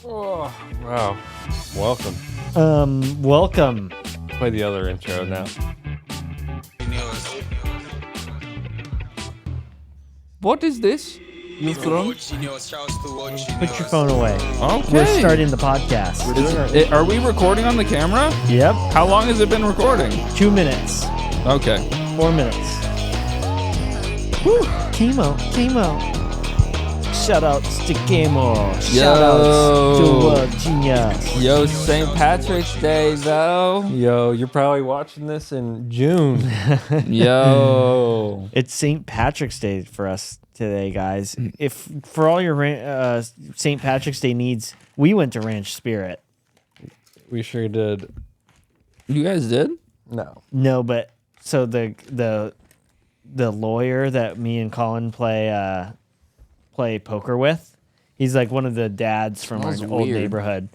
Oh, wow. Welcome. Welcome. Play the other intro now. What is this? You from? Put your phone away. Okay. We're starting the podcast. Are we recording on the camera? Yep. How long has it been recording? 2 minutes. Okay. 4 minutes. Woo. Chemo. Shoutouts to Gamo. Shoutouts to Genius. Yo, St. Patrick's Day, though. Yo, you're probably watching this in June. Yo. It's St. Patrick's Day for us today, guys. If for all your St. Patrick's Day needs, we went to Ranch Spirit. We sure did. You guys did? No. No, but so the lawyer that me and Colin play poker with, he's like one of the dads from our Smells old weird. neighborhood.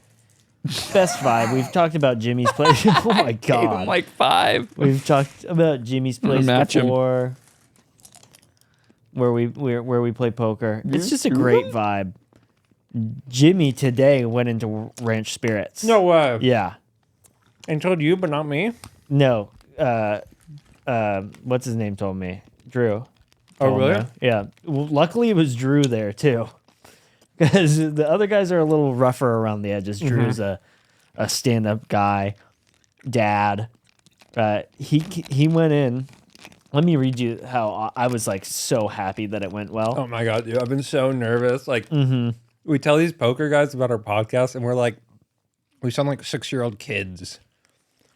Best vibe. We've talked about Jimmy's place. Oh my Gave him god. like 5. We've talked about Jimmy's place match him. before, where we play poker. It's just a great vibe. Jimmy today went into Ranch Spirits. No way. Yeah. I told you, but not me. No. What's his name told me? Drew. Oh, told really? me. Yeah. Well, luckily, it was Drew there, too. Because the other guys are a little rougher around the edges. Drew's a stand-up guy, dad. He went in. Let me read you how I was, like, so happy that it went well. Oh, my God, dude. I've been so nervous. Like, we tell these poker guys about our podcast, and we're like, we sound like 6-year-old kids.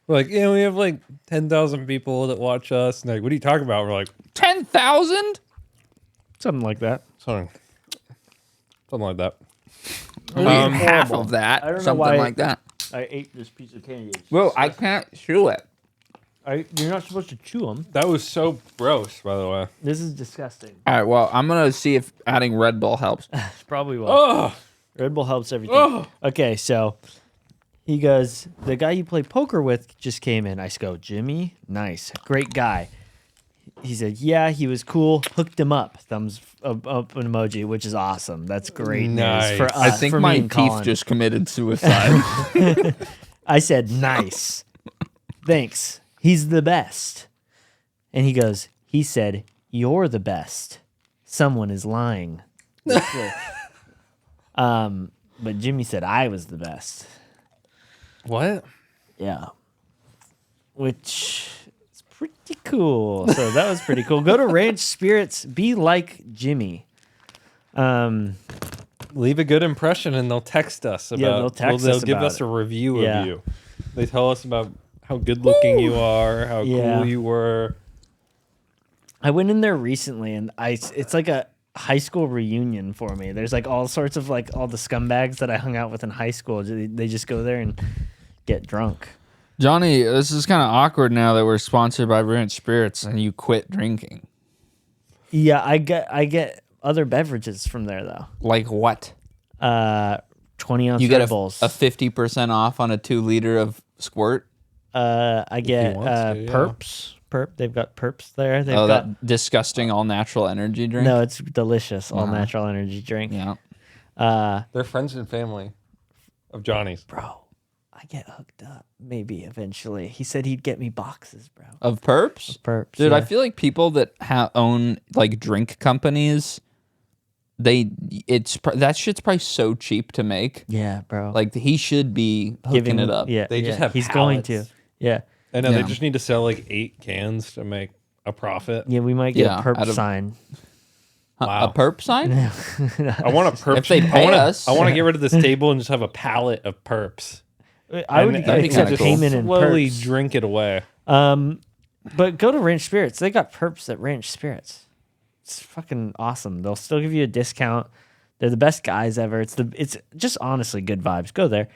We're like, yeah, we have like 10,000 people that watch us. And like, what are you talking about? We're like, 10,000? Something like that. something like that. Half of that. I don't know Something why- like that. I ate this piece of candy. Well, I can't chew it. You're not supposed to chew them. That was so gross, by the way. This is disgusting. All right, well, I'm going to see if adding Red Bull helps. Probably will. Oh, Red Bull helps everything. Oh. Okay, so he goes, the guy you play poker with just came in. I go, Jimmy, nice, great guy. He said, yeah, he was cool. Hooked him up. Thumbs up an emoji, which is awesome. That's great Nice. news for us. I think for my me and teeth Colin. just committed suicide. I said, nice. Thanks. He's the best. And he goes, he said, you're the best. Someone is lying. But Jimmy said I was the best. what? Yeah. Which is pretty cool. So that was pretty cool. Go to Ranch Spirits. Be like Jimmy. Leave a good impression and they'll text us about. they'll text us They'll give about us it. a review Yeah. of you. They tell us about how good looking you are, how Yeah. cool you were. I went in there recently and it's like a high school reunion for me. There's like all sorts of like all the scumbags that I hung out with in high school. They just go there and get drunk. Johnny, this is kind of awkward now that we're sponsored by Ranch Spirits and you quit drinking. Yeah, I get other beverages from there though. Like what? 20-ounce You get Red Bulls. a 50% off on a 2-liter of squirt? I get wants to, yeah. Perps. They've got Perps there. They've Oh, got that disgusting all-natural energy drink? no, it's delicious. All natural energy drink. Yeah. They're friends and family of Johnny's. Bro, I get hooked up. Maybe eventually. He said he'd get me boxes, bro. Of Perps? Perps. Dude, yeah. I feel like people that own like drink companies, that shit's probably so cheap to make. Yeah, bro. Like he should be hooking it up. Yeah, They just have He's going to. pallets. Yeah. I know Yeah. they just need to sell like 8 cans to make a profit. Yeah, we might get Yeah, a perp out of- sign. Wow. A Perp sign? I want a perp. If they pay us. I want to get rid of this table and just have a pallet of perps. I would And that'd be accept kinda cool. payment in slowly perps. drink it away. But go to Ranch Spirits. They got perps at Ranch Spirits. It's fucking awesome. They'll still give you a discount. They're the best guys ever. It's just honestly good vibes. Go there.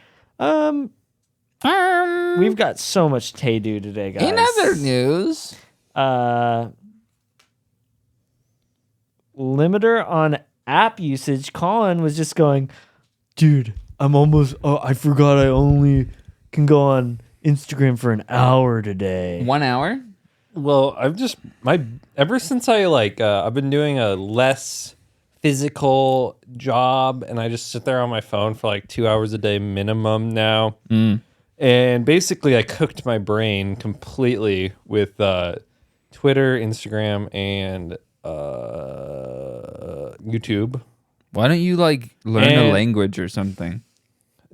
We've got so much to do today, guys. In other news, Limiter on app usage. Colin was just going, dude, I'm almost. Oh, I forgot I only can go on Instagram for an hour today. 1 hour? Well, ever since I've been doing a less physical job, and I just sit there on my phone for like 2 hours a day minimum now. And basically, I cooked my brain completely with Twitter, Instagram, and YouTube. Why don't you like learn a language or something?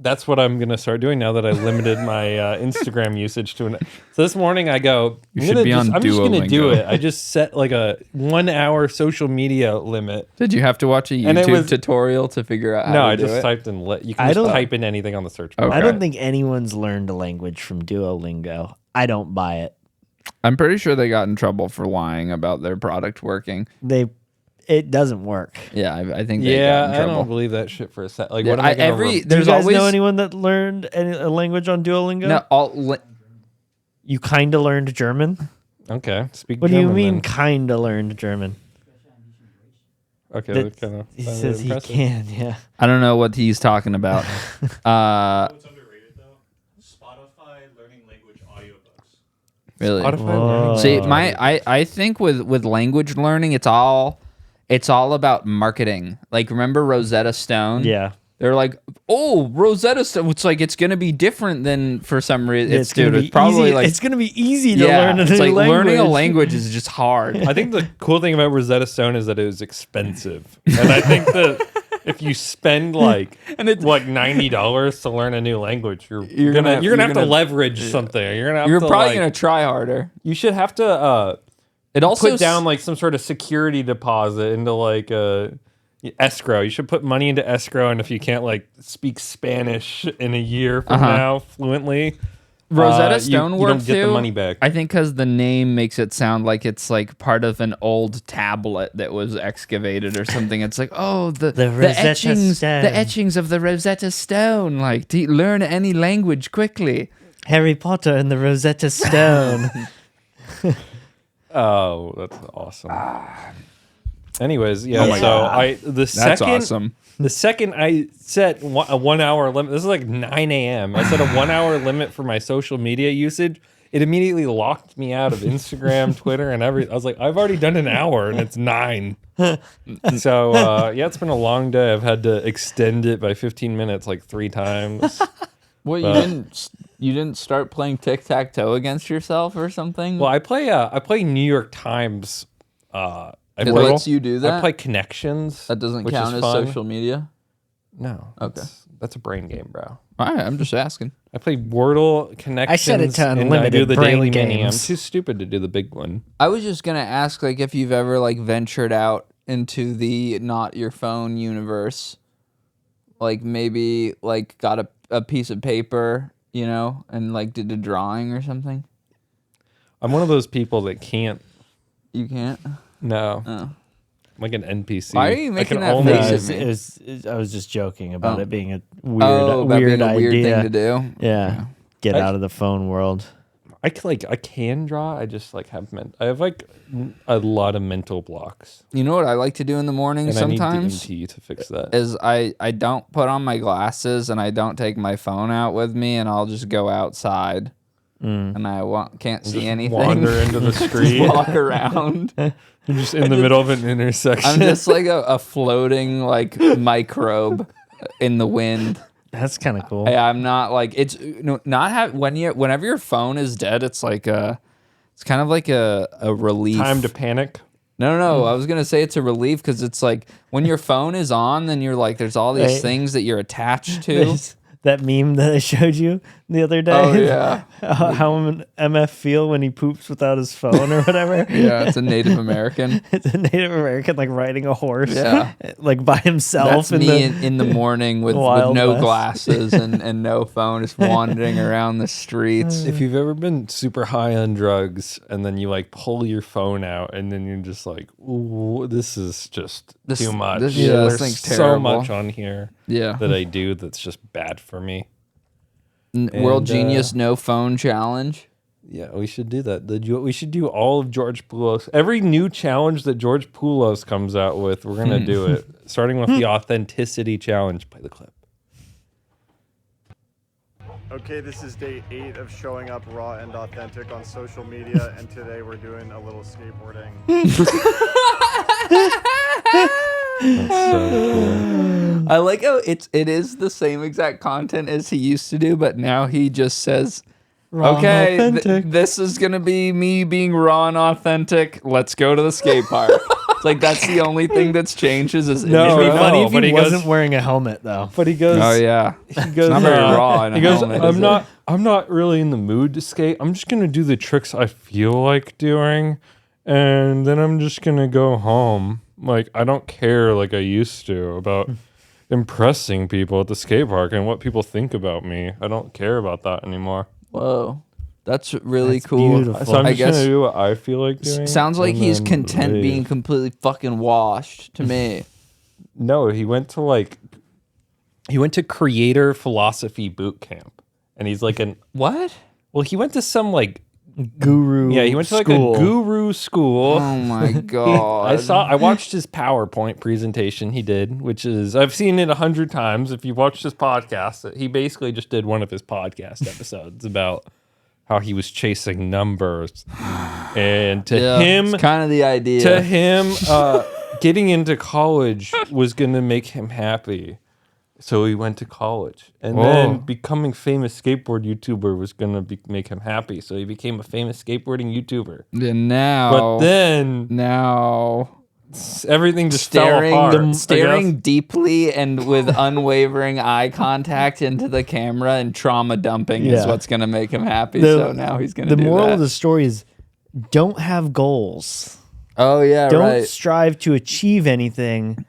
That's what I'm gonna start doing now that I limited my Instagram usage to an. So this morning I go. You should be on I'm just gonna do Duolingo. it. I just set like a 1 hour social media limit. Did you have to watch a YouTube tutorial to figure out how to No, I do just it? typed in. You can just type in anything on the search bar. Okay. I don't think anyone's learned a language from Duolingo. I don't buy it. I'm pretty sure they got in trouble for lying about their product working. It doesn't work. Yeah, I think they got Yeah, in I trouble. don't believe that shit for a sec. Like, Yeah, what am I gonna? Do you there's guys always know anyone that learned a language on Duolingo? No, You kind of learned German? Okay, speak. What do you German, mean then. kind of learned German? Okay, That- that kind of. He says he can, yeah. I don't know what he's talking about. What's underrated though? Spotify learning language audiobooks. Really? Whoa. See, I think with language learning, it's all about marketing. Like, remember Rosetta Stone? Yeah. They're like, oh, Rosetta Stone. It's like, it's going to be different than for some reason. It's probably easy. like, It's going to be easy to learn a it's new like language. learning a language is just hard. I think the cool thing about Rosetta Stone is that it was expensive, and I think that if you spend like $90 to learn a new language, you're gonna have to leverage something. You're probably gonna try harder. You should have to It also put down like some sort of security deposit into like escrow. You should put money into escrow, and if you can't like speak Spanish in a year from now fluently, Rosetta Stone you worked don't get too. the money back. I think because the name makes it sound like it's like part of an old tablet that was excavated or something. It's like, oh, the Rosetta etchings, Stone. the etchings of the Rosetta Stone. Like, to learn any language quickly. Harry Potter and the Rosetta Stone. Oh, that's awesome. Anyways, yeah. Oh my so That's awesome. The second I set a 1 hour limit, this is like 9 a.m. I set a 1 hour limit for my social media usage. It immediately locked me out of Instagram, Twitter, and everything. I was like, I've already done an hour and it's 9. So yeah, it's been a long day. I've had to extend it by 15 minutes like 3 times. Well, you didn't start playing tic-tac-toe against yourself or something? Well, I play New York Times. It lets you do that? I play Connections. That doesn't which count is as fun. social media? No. Okay. That's a brain game, bro. All right, I'm just asking. I play Wordle, Connections, I set it to and I unlimited do the brain daily mini. I'm games. too stupid to do the big one. I was just going to ask, like, if you've ever, like, ventured out into the not your phone universe. Like, maybe, like, got a piece of paper, you know, and, like, did a drawing or something. I'm one of those people that can't. You can't? No. Oh. I'm like an NPC. Why are you making I can that only- face at me? I was just joking about Oh. it being a About weird being a weird idea. thing to do. Yeah. Get I- out of the phone world. I can draw. I just like I have like a lot of mental blocks. You know what I like to do in the morning And sometimes? I need DMT to fix that. Is I don't put on my glasses and I don't take my phone out with me, and I'll just go outside and I can't see anything. Wander into the street. Just walk around. You're just in the middle of an intersection. I'm just like a floating like microbe in the wind. That's kind of cool. I'm not like whenever your phone is dead, it's like it's kind of like a relief. Time to panic. No. I was gonna say it's a relief because it's like when your phone is on, then you're like, there's all these Right. things that you're attached to. There's that meme that I showed you the other day. Oh yeah, how an MF feel when he poops without his phone or whatever. yeah. It's a Native American. It's a Native American like riding a horse. Yeah. Like by himself. That's me in the morning with Wild no West. glasses and no phone, just wandering around the streets. If you've ever been super high on drugs and then you like pull your phone out and then you're just like, ooh, this is just too much. this There's thing's so terrible. much on here Yeah. that I do that's just bad for me. World And, Genius No Phone Challenge. Yeah, we should do that. We should do all of George Poulos. Every new challenge that George Poulos comes out with, we're going to do it. Starting with the authenticity challenge. Play the clip. Okay, this is day 8 of showing up raw and authentic on social media, and today we're doing a little skateboarding. That's so cool. I like how it is the same exact content as he used to do, but now he just says, Raw and okay, authentic. this is going to be me being raw and authentic. Let's go to the skate park. It's like that's the only thing that's changed is his No, It'd be intro. funny if but he he goes- wasn't wearing a helmet though. But he goes, Oh, yeah. he goes, not very raw in a he goes, helmet, is it? I'm not really in the mood to skate. I'm just gonna do the tricks I feel like doing, and then I'm just gonna go home. Like I don't care like I used to about impressing people at the skate park and what people think about me. I don't care about that anymore. Whoa. That's really That's cool. beautiful. So I'm I just guess gonna do what I feel like doing. sounds like and he's then content leave. being completely fucking washed to me. No, he went to creator philosophy boot camp, and he's like What? he went to some like Guru. he went to like school. a guru school. Oh my god. I watched his PowerPoint presentation he did, which is I've seen it 100 times. If you watched his podcast, he basically just did one of his podcast episodes about how he was chasing numbers, and to him, kind of the idea. to him, getting into college was gonna make him happy. So he went to college, and then becoming famous skateboard YouTuber was gonna make him happy. So he became a famous skateboarding YouTuber. And now, But then now everything just fell apart. I staring guess. deeply and with unwavering eye contact into the camera and trauma dumping is Yeah. what's gonna make him happy. So now he's gonna The do moral that. of the story is don't have goals. Oh yeah, Don't right. strive to achieve anything.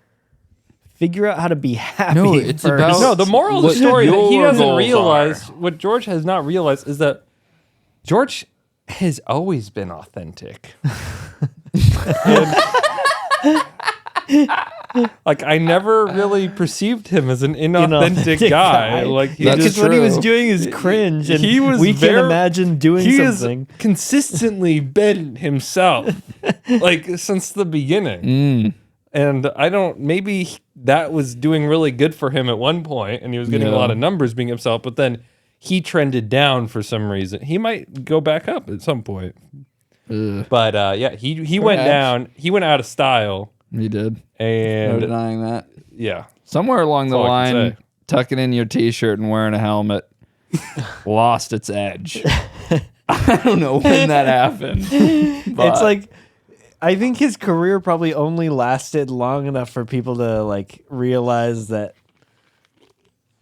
Figure out how to be happy. No, it's first. about- No, the moral of the What story that he your doesn't goals realize, what George has not realized, is that George has always been authentic. Like I never really perceived him as an inauthentic Inauthentic guy. guy. Like he That's Because just what he was true. doing is cringe, and he was we can very- imagine doing he something. has consistently been himself, like since the beginning. And I don't. Maybe that was doing really good for him at one point, and he was getting a lot of numbers being himself. But then he trended down for some reason. He might go back up at some point. But yeah, he went Perhaps. down. He went out of style, You did. No and denying that. yeah, Somewhere along the all I can line, say. tucking in your t-shirt and wearing a helmet lost its edge. I don't know when that happened. But It's like I think his career probably only lasted long enough for people to like realize that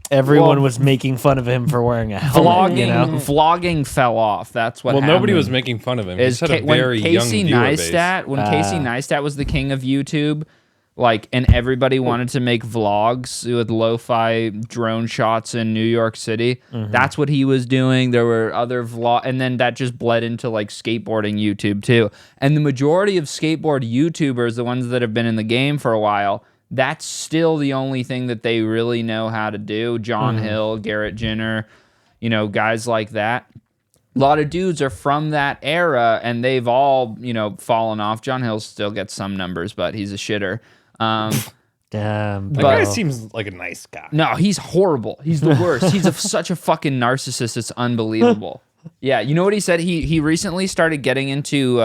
everyone Well, was making fun of him for wearing a helmet. vlogging, You know? vlogging fell off. That's what well, happened. nobody was making fun of him. He Is just had a when very Casey young viewer base. Neistat, when Casey Neistat was the king of YouTube, like, and everybody wanted to make vlogs with lo-fi drone shots in New York City. That's what he was doing. There were other vlog, and then that just bled into like skateboarding YouTube too. And the majority of skateboard YouTubers, the ones that have been in the game for a while, that's still the only thing that they really know how to do. John Hill, Garrett Jenner, you know, guys like that. A lot of dudes are from that era, and they've all, you know, fallen off. John Hill still gets some numbers, but he's a shitter. Damn. That But- guy seems like a nice guy. No, he's horrible. He's the worst. He's such a fucking narcissist. It's unbelievable. Yeah, you know what he said? He recently started getting into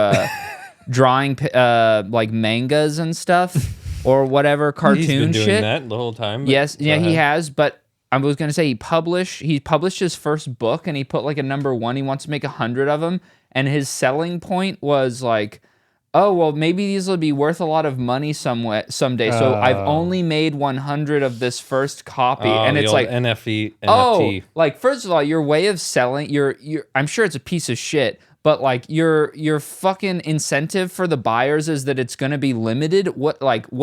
drawing like mangas and stuff or whatever cartoon He's been doing shit. that the whole time. but Yes, go yeah, he ahead. has. But I was gonna say he published his first book, and he put like a number 1. He wants to make 100 of them, and his selling point was like, oh well, maybe these will be worth a lot of money someday. So I've only made 100 of this first copy, Oh, and the it's old like NFT. oh, like first of all, your way of selling, your I'm sure it's a piece of shit, but like your fucking incentive for the buyers is that it's gonna be limited. What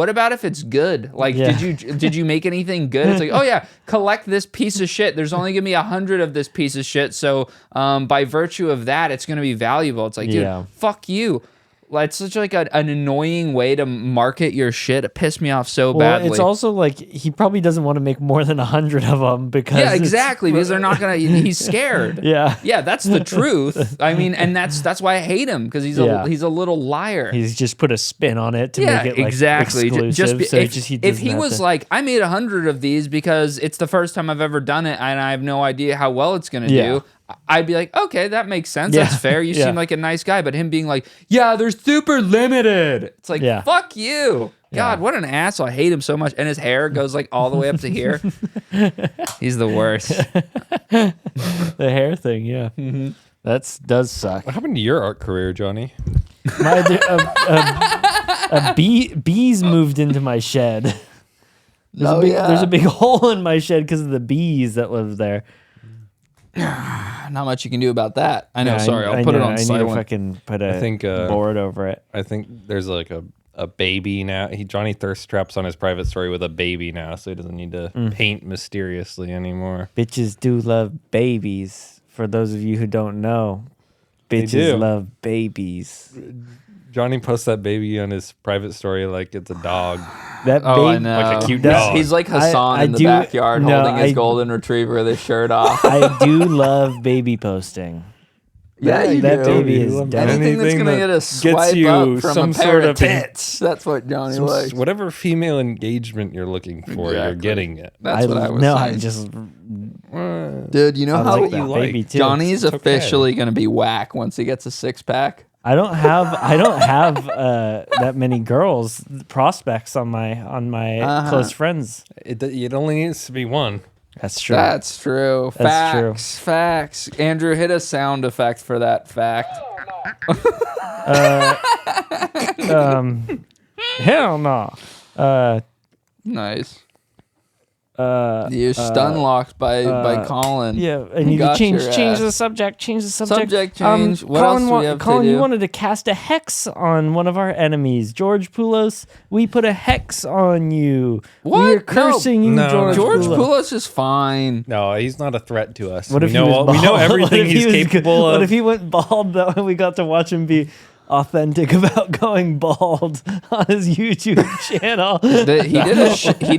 about if it's good? Like, Yeah. did you make anything good? It's like, oh yeah, collect this piece of shit. There's only gonna be 100 of this piece of shit, so by virtue of that, it's gonna be valuable. It's like, dude, Yeah. fuck you. Like, it's such like an annoying way to market your shit. It pissed me off so Well, badly. it's also like he probably doesn't want to make more than 100 of them because yeah, it's- exactly, because they're not gonna. He's scared. Yeah. Yeah, that's the truth. I mean, and that's why I hate him, because he's Yeah. a little liar. He's just put a spin on it to Yeah, make it like exactly. exclusive. So if he if doesn't he have was to- like, I made 100 of these because it's the first time I've ever done it, and I have no idea how well it's gonna Yeah. do. I'd be like, okay, that makes sense. Yeah. That's fair. You Yeah. seem like a nice guy. But him being like, yeah, they're super limited. It's like, Yeah. fuck you. God, what an asshole. I hate him so much. And his hair goes like all the way up to here. He's the worst. The hair thing, yeah. Does suck. What happened to your art career, Johnny? Bees moved into my shed. There's a big hole in my shed because of the bees that live there. Not much you can do about that. I know. Sorry, I'll put it on I need silent. to fucking put a board over it. I think there's like a baby now. Johnny thirst traps on his private story with a baby now, so he doesn't need to paint mysteriously anymore. Bitches do love babies. For those of you who don't know, bitches love babies. Johnny posts that baby on his private story like it's a dog. That baby, I know. Like a cute dog. He's like Hassan in the backyard holding his golden retriever with his shirt off. I do love baby posting. You that do. baby is Anything dead. that's going to get a swipe you up from some a pair sort of of tits. That's what Johnny likes. Whatever female engagement you're looking for, you're getting it. That's what I was no, saying. I just Dude, you know I how like that baby too. Johnny's officially going to be whack once he gets a six-pack? I don't have that many girls prospects on my close friends. It only needs to be one. That's true. That's true. That's true. Facts. Andrew, hit a sound effect for that fact. Hell no. Nice. You're stun locked by Colin. Yeah, I need to Got change your the ass. subject. Change the subject. Subject change. What else do we have to Colin, do? you wanted to cast a hex on one of our enemies, George Poulos. We put a hex on you. What? We're cursing you, No. George. George Poulos. Poulos is fine. No, he's not a threat to us. What if we know he was bald? we know What everything if he he's was capable What of. if he went bald though, and we got to watch him be authentic about going bald on his YouTube channel? He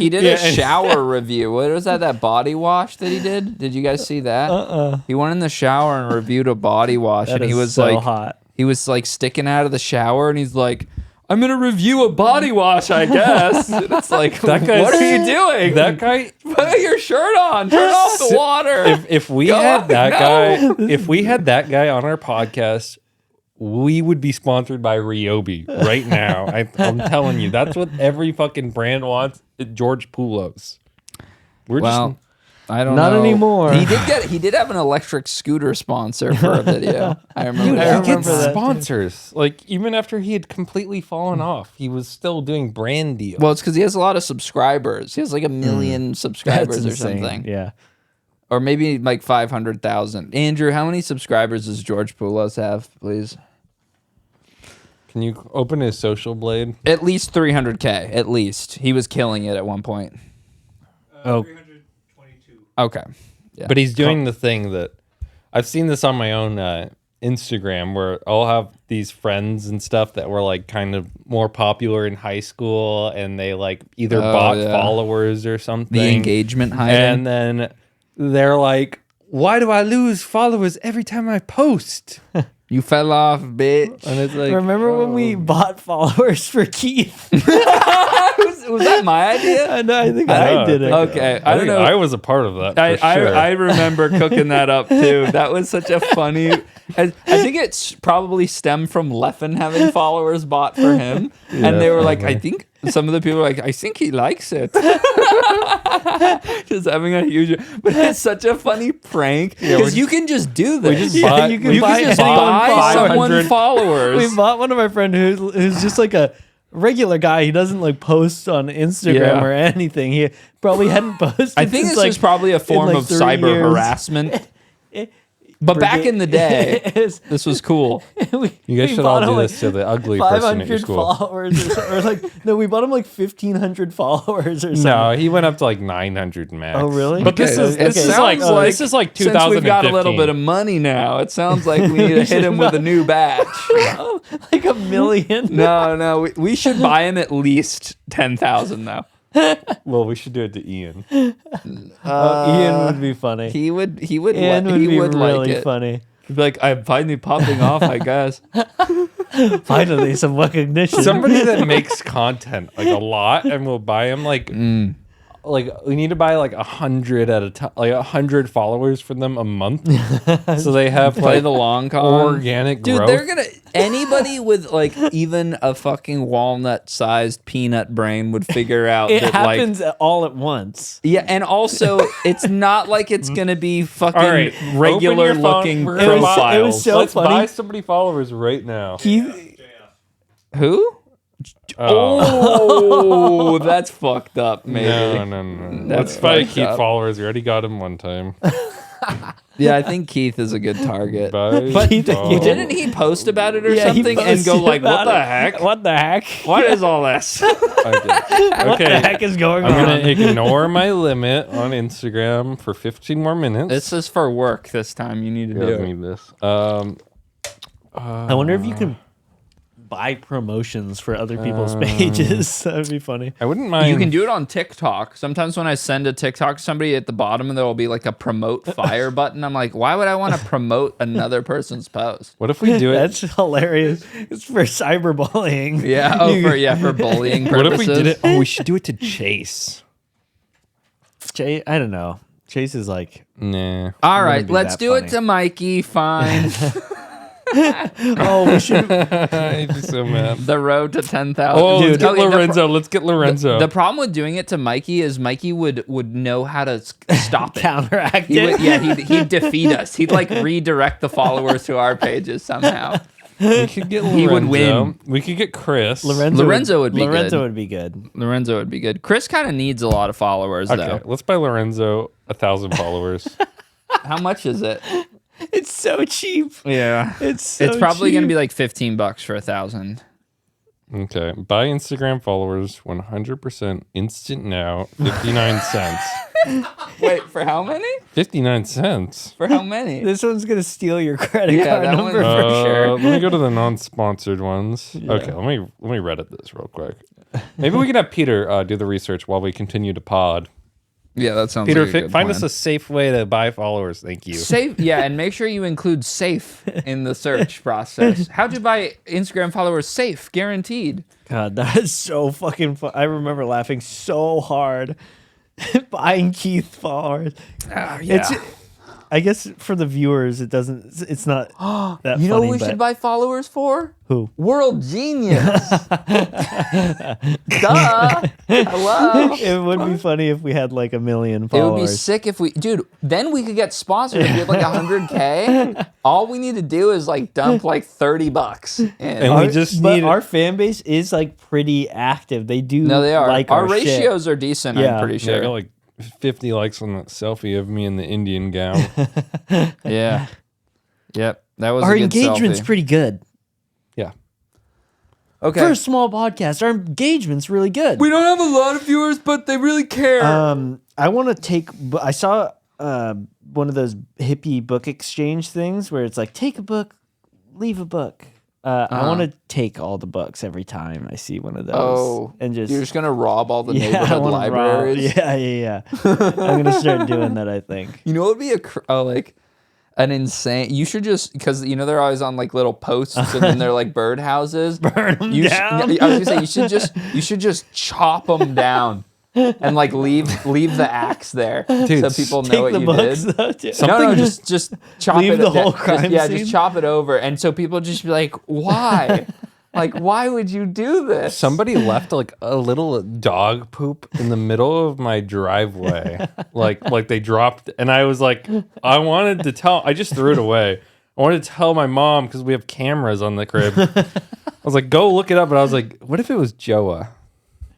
did a shower review. What was that? That body wash that he did? Did you guys see that? He went in the shower and reviewed a body wash, That and he is was so like, hot. he was like sticking out of the shower, and he's like, "I'm gonna review a body wash, I guess." And it's like, That guy's- what are you doing? That guy. Put your shirt on. Turn off the water. If we God, had that no. guy, if we had that guy on our podcast, we would be sponsored by Ryobi right now. I'm telling you, that's what every fucking brand wants. George Poulos. We're Well, I don't Not know. anymore. He did have an electric scooter sponsor for a video. I remember. Dude, that. he gets that, too. sponsors. Like, even after he had completely fallen off, he was still doing brand deals. Well, it's because he has a lot of subscribers. He has like 1 million subscribers or insane. something. Yeah. Or maybe like 500,000. Andrew, how many subscribers does George Poulos have, please? Can you open his social blade? At least 300K. At least. He was killing it at one point. Oh. 322. Okay. Yeah. But he's doing the thing that I've seen this on my own Instagram where I'll have these friends and stuff that were like kind of more popular in high school and they like either bought followers or something. The engagement hider. And then they're like, why do I lose followers every time I post? You fell off, bitch. And it's like, Remember when we bought followers for Keith? Was that my idea? I think I I know, did it. Okay. I don't think know. I was a part of that. For sure. I remember cooking that up too. That was such a funny. I think it's probably stemmed from Leffen having followers bought for him, and they were like, I think some of the people were like, I think he likes it. Just having a huge, but it's such a funny prank because you can just do this. just bought- you can we buy just anyone buy someone 500 followers. We bought one of our friend who's just like a regular guy. He doesn't like post on Instagram Yeah. or anything. He probably hadn't posted. I think since, this is probably a form like of 3 cyber years. harassment. But back in the day, this was cool. You guys should all do this to the ugly person at your 500 school. followers or like no, we bought him like 1,500 followers or something. No, he went up to like 900 max. Oh, really? But this Okay, is it this is sounds like like this is like Since 2015. we've got a little bit of money now, it sounds like we need to hit him with a new batch. Like 1 million. No, we should buy him at least 10,000 though. Well, we should do it to Ian. Ian would be funny. He would Ian would be like really it. funny. He'd be like, I'm finally popping off, I guess. Finally, some recognition. Somebody that makes content like a lot, and we'll buy him like we need to buy like 100 at a time, like 100 followers for them a month, so they have Play like the long con. organic Dude, growth. they're gonna Anybody with like even a fucking walnut-sized peanut brain would figure out It that happens all at once. Yeah, and also it's not like it's gonna be fucking All right, regular looking We're gonna profiles. It was so Let's funny. buy somebody followers right now. Who? Oh, Oh, that's fucked up. Maybe. no. That's Let's buy fucked Keith up. followers. We already got him one time. Yeah, I think Keith is a good target. But Didn't he post about it or Yeah, he something and go posted like, "What about the it. heck? What the heck? What is all this?" What the heck is going I'm on? gonna ignore my limit on Instagram for 15 more minutes. This is for work this time. You need to Yeah, do I it. need this. I wonder if you can buy promotions for other people's pages. That'd be funny. I wouldn't mind. You can do it on TikTok. Sometimes when I send a TikTok to somebody, at the bottom there will be like a promote fire button. I'm like, why would I want to promote another person's post? What if we do it? That's hilarious. It's for cyberbullying. Yeah, for bullying What purposes. if we did it? Oh, we should do it to Chase. Chase, I don't know. Chase is like, Nah. All right, be let's that do it funny. to Mikey. Fine. oh, we should. I'd be so mad. The road to 10,000. Oh, let's get Okay, Lorenzo. Let's get Lorenzo. The problem with doing it to Mikey is Mikey would know how to stop it. counteract He it. would, yeah, he'd defeat us. He'd like redirect the followers to our pages somehow. we could get Lorenzo. He would win. We could get Chris. Lorenzo would be Lorenzo good. would be good. Lorenzo would be good. Chris kind of needs a lot of followers Okay, though. let's buy Lorenzo 1,000 followers. How much is it? It's so cheap. Yeah, It's so it's probably cheap. gonna be like $15 for 1,000. Okay, buy Instagram followers 100% instant now, 59 cents. Wait, for how many? 59 cents. For how many? This one's gonna steal your credit Yeah, card that number one- for sure. Let me go to the non-sponsored ones. Okay, let me Reddit this real quick. Maybe we can have Peter do the research while we continue to pod. Yeah, that sounds Peter, like a good find plan. us a safe way to buy followers. Thank you. Safe, yeah, and make sure you include safe in the search process. How'd you buy Instagram followers? Safe, guaranteed. God, that is so fucking fun. I remember laughing so hard buying Keith followers. It's, I guess for the viewers, it doesn't. It's not that. You know funny, who we but should buy followers for? Who? World Genius. Duh. Hello. It would be funny if we had like 1 million It would be followers. sick if we, dude. Then we could get sponsored. If we had like 100K, all we need to do is like dump like $30 in. And we just But need our fan base is like pretty active. They do. No, they are. Like our shit. ratios are decent. Yeah. I'm pretty Yeah, I sure. got like 50 likes on that selfie of me in the Indian gown. Yeah. Yep. That was Our a good engagement's selfie. pretty good. Yeah. Okay. For a small podcast, our engagement's really good. We don't have a lot of viewers, but they really care. I want to take. I saw one of those hippie book exchange things where it's like take a book, leave a book. I want to take all the books every time I see one of those. And just you're just gonna rob all the I neighborhood wanna libraries. Yeah. I'm gonna start doing that. I think. You know what would be like an insane? You should just, because you know they're always on like little posts and then they're like birdhouses. Burn them You down. I was gonna say you should just chop them down and like leave the axe there Dude, so people know Take what the you books. did. Though, too. No, just chop Leave it. the whole just- crime Yeah, scene? just chop it over, and so people just be like, "Why? Like, why would you do this?" Somebody left like a little dog poop in the middle of my driveway. like they dropped, and I was like, I just threw it away. I wanted to tell my mom because we have cameras on the crib. I was like, go look it up. And I was like, what if it was Joa?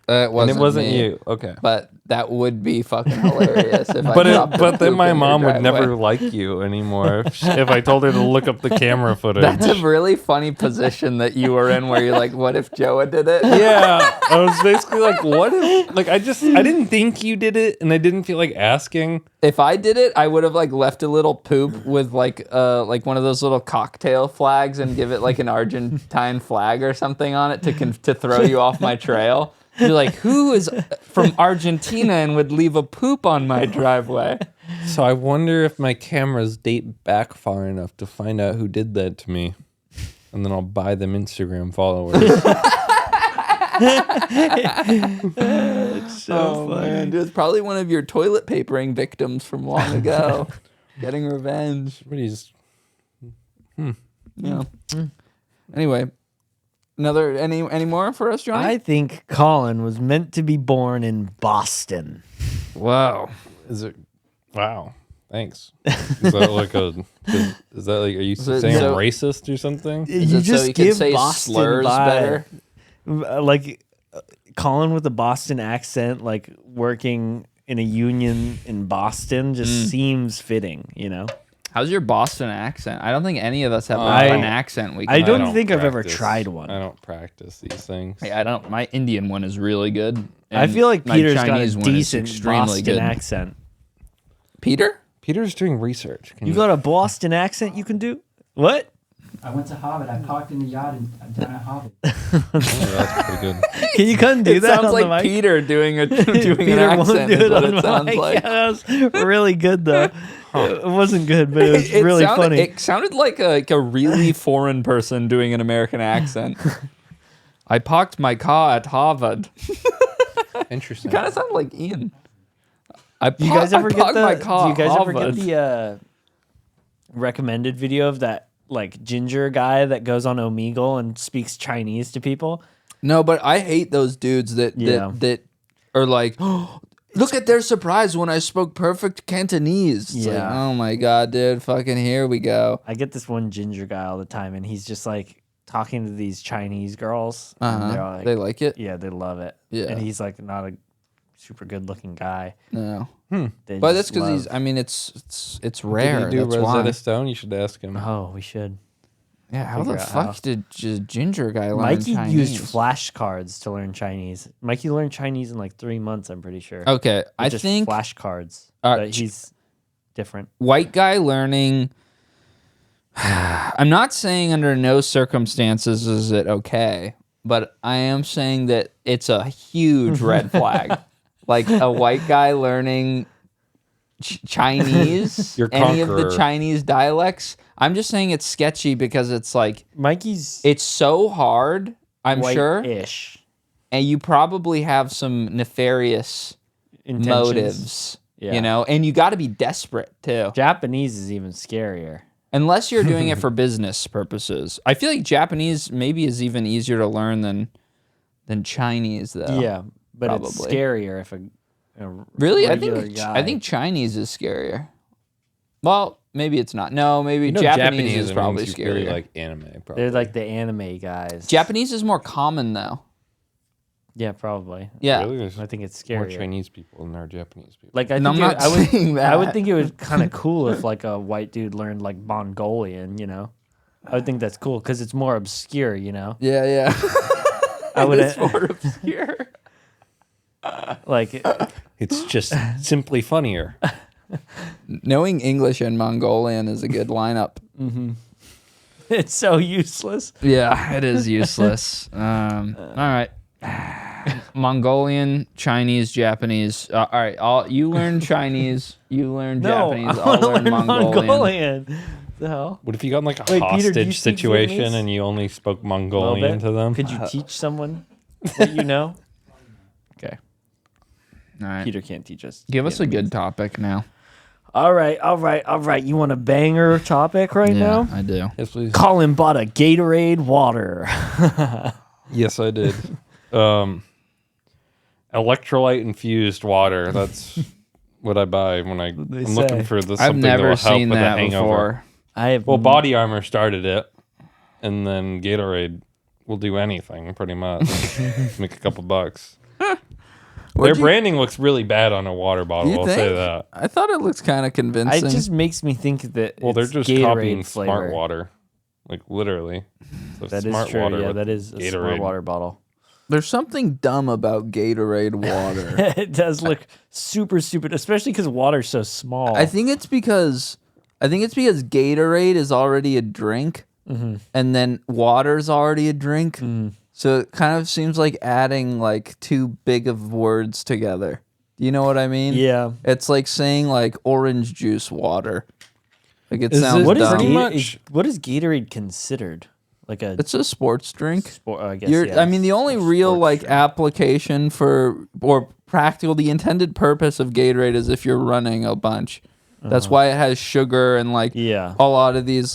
It wasn't And it wasn't me. you. Okay. But that would be fucking hilarious if I But dropped a then poop my in your mom would driveway. never like you anymore if I told her to look up the camera footage. That's a really funny position that you were in, where you're like, "What if Joa did it?" Yeah, I was basically like, what if, like, I didn't think you did it, and I didn't feel like asking. If I did it, I would have like left a little poop with like one of those little cocktail flags and give it like an Argentine flag or something on it to throw you off my trail. You're like, who is from Argentina and would leave a poop on my driveway? So I wonder if my cameras date back far enough to find out who did that to me, and then I'll buy them Instagram followers. So funny. Man, dude, it's probably one of your toilet papering victims from long ago, getting revenge. Somebody's Yeah. Anyway, any more for us, Johnny? I think Colin was meant to be born in Boston. Wow. Is it? Wow. Thanks. Is that like a? Is that like? Are you saying I'm racist or something? Is You it just so you can give say Boston slurs better? Like Colin with a Boston accent, like working in a union in Boston, just seems fitting. You know. How's your Boston accent? I don't think any of us have I- an accent. We can I don't don't think I've ever practice. tried one. I don't practice these things. Hey, I don't. My Indian one is really good. I and feel like my Peter's Chinese got a one is decent extremely Boston good. accent. Peter? Peter's doing research. Can You got a Boston accent you can do? What? I went to Harvard. I parked in the yard down at Harvard. Oh, that's pretty good. Can you come do It that sounds on like the mic? Peter doing an Peter won't accent. do Is it what on it the sounds mic. like. Yeah, that was really good though. It wasn't good, but it was really sounded, funny. It sounded like a really foreign person doing an American accent. I parked my car at Harvard. Interesting. Kind of sounded like Ian. Do you guys ever get my the? car Do you guys at ever get Harvard. the recommended video of that like ginger guy that goes on Omegle and speaks Chinese to people? No, but I hate those dudes that Yeah. that are like, oh, look at their surprise when I spoke perfect Cantonese. It's like, Yeah. oh my god, dude, fucking here we go. I get this one ginger guy all the time, and he's just like talking to these Chinese girls. And they're all like, They like it? yeah, they love it. Yeah. And he's like not a super good looking guy. No. They But just that's because he's. love- I mean, it's Did rare. he do That's Rosetta why. Stone? You should ask him. Oh, we should. Yeah. How the figure out fuck how. did just ginger guy learn Mikey Chinese? used flashcards to learn Chinese. Mikey learned Chinese in like 3 months, I'm pretty sure. Okay, I Just think flashcards. Uh, But he's different. white guy learning. I'm not saying under no circumstances is it okay, but I am saying that it's a huge red flag. Like a white guy learning Chinese, Your any of the conqueror. Chinese dialects. I'm just saying it's sketchy because it's like Mikey's it's so hard. I'm sure, white-ish and you probably have some nefarious intentions. motives. Yeah. You know, and you got to be desperate too. Japanese is even scarier. Unless you're doing it for business purposes. I feel like Japanese maybe is even easier to learn than Chinese though. Yeah, but it's probably. scarier if a Really? I regular think guy. Chinese is scarier. Well, maybe it's not. No, maybe You know, Japanese is it probably means you really scarier. like anime. Probably. They're like the anime guys. Japanese is more common though. Yeah, probably. Yeah. Really? There's I think it's more scarier. Chinese people than there are Japanese people. Like I And I'm think not I would saying that. I would think it was kind of cool if like a white dude learned like Mongolian, you know. I would think that's cool because it's more obscure, you know. Yeah, yeah. I would It's more obscure. like It's just simply funnier. Knowing English and Mongolian is a good lineup. it's so useless. Yeah, it is useless. All right. Mongolian, Chinese, Japanese. All right, you learn Chinese, you learn No, Japanese, I I'll want to learn learn Mongolian. Mongolian. The hell? What if you got in like a Wait, Peter, do you hostage speak situation Vietnamese? and you only spoke A little Mongolian bit? to them? Could you teach someone what you know? Okay, All right. Peter can't teach us. Give us a Vietnamese. good topic now. All right. You want a banger topic right now? I do. Yes, please. Colin bought a Gatorade water. Yes, I did. Electrolyte infused water. That's what I buy when I'm They looking say. for the I've something that never will help seen with a that hangover. before. I have Well, Body Armor started it, and then Gatorade will do anything pretty much. Make a couple bucks. Their What'd you- branding looks really bad on a water bottle. You I'll think? say that. I thought it looks kind of It convincing. just makes me think that Well, they're it's just Gatorade copying flavor. Smart Water, like literally. So That is Smart true. Water Yeah, with that is a smart Gatorade. water bottle. There's something dumb about Gatorade water. It does look super stupid, especially because water's so small. I think it's because Gatorade is already a drink, and then water's already a drink. So it kind of seems like adding like too big of words together. Do you know what I mean? Yeah. It's like saying like orange juice water. Like it Is sounds it- What is, dumb. Pretty Ga- much. is- what is Gatorade considered? Like a It's a sports drink. sport? I guess. I mean, the only real sports like drink. application for or practical, the intended purpose of Gatorade is if you're running a bunch. That's why it has sugar and like Yeah. a lot of these,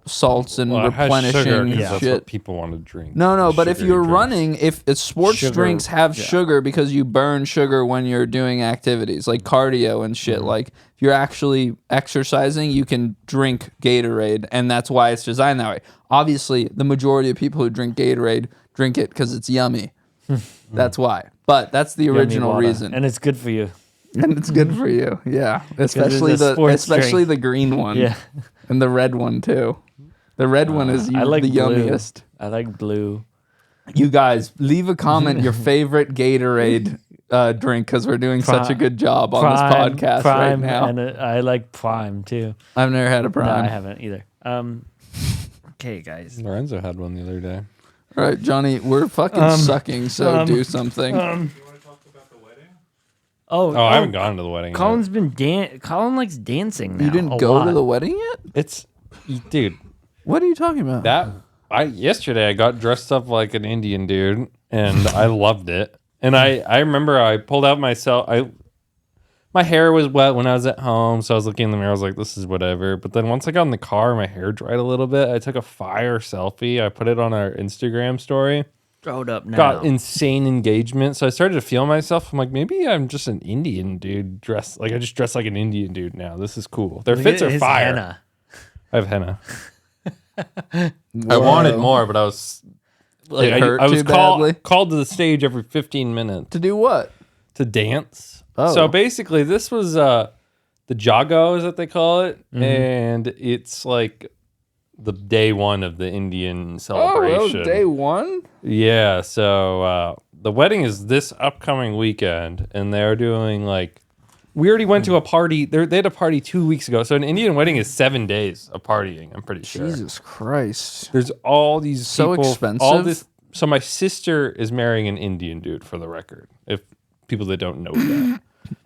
salts and Well, it has sugar replenishing 'cause that's shit. what people want to drink. No, but if Sugary you're drinks. running, if it's sports Sugar, drinks have yeah. sugar because you burn sugar when you're doing activities like cardio and shit. Like if you're actually exercising, you can drink Gatorade, and that's why it's designed that way. Obviously, the majority of people who drink Gatorade drink it because it's yummy. That's why. But that's the Yummy original water. reason, And it's good for you. and it's good for you. Yeah, especially it's a sports drink. the green one. Yeah. And the red one too. The red one is I like the blue. yummiest. I like blue. You guys, leave a comment your favorite Gatorade drink because we're doing such a good job on this podcast right now. And I like Prime too. I've never had a No, Prime. I haven't either. Okay, guys. Lorenzo had one the other day. All right, Johnny, we're fucking sucking, so do something. You want to talk about the wedding? Oh, I haven't gone to the wedding. Colin's been Colin likes dancing now. You didn't go to the wedding yet? It's, dude. What are you talking about? Yesterday I got dressed up like an Indian dude, and I loved it. And I remember I pulled out my hair was wet when I was at home, so I was looking in the mirror. I was like, "This is whatever." But then once I got in the car, my hair dried a little bit. I took a fire selfie. I put it on our Instagram story. Throw it up now. Got insane engagement. So I started to feel myself. I'm like, maybe I'm just an Indian dude dressed like I just dress like an Indian dude now. This is cool. Their Look fits at are his fire. henna. I have henna. I wanted more, but I was like, It hurt I was too badly? called to the stage every 15 minutes To do what? to dance. Oh. So basically, this was the Jago, is that they call it, and it's like the day one of the Indian celebration. Oh, day one? Yeah. So the wedding is this upcoming weekend, and they're doing like. We already went to a party. They had a party 2 weeks ago. So an Indian wedding is 7 days of partying. I'm pretty sure. Jesus Christ. There's all these So people, expensive. All this. So my sister is marrying an Indian dude, for the record. If people that don't know that,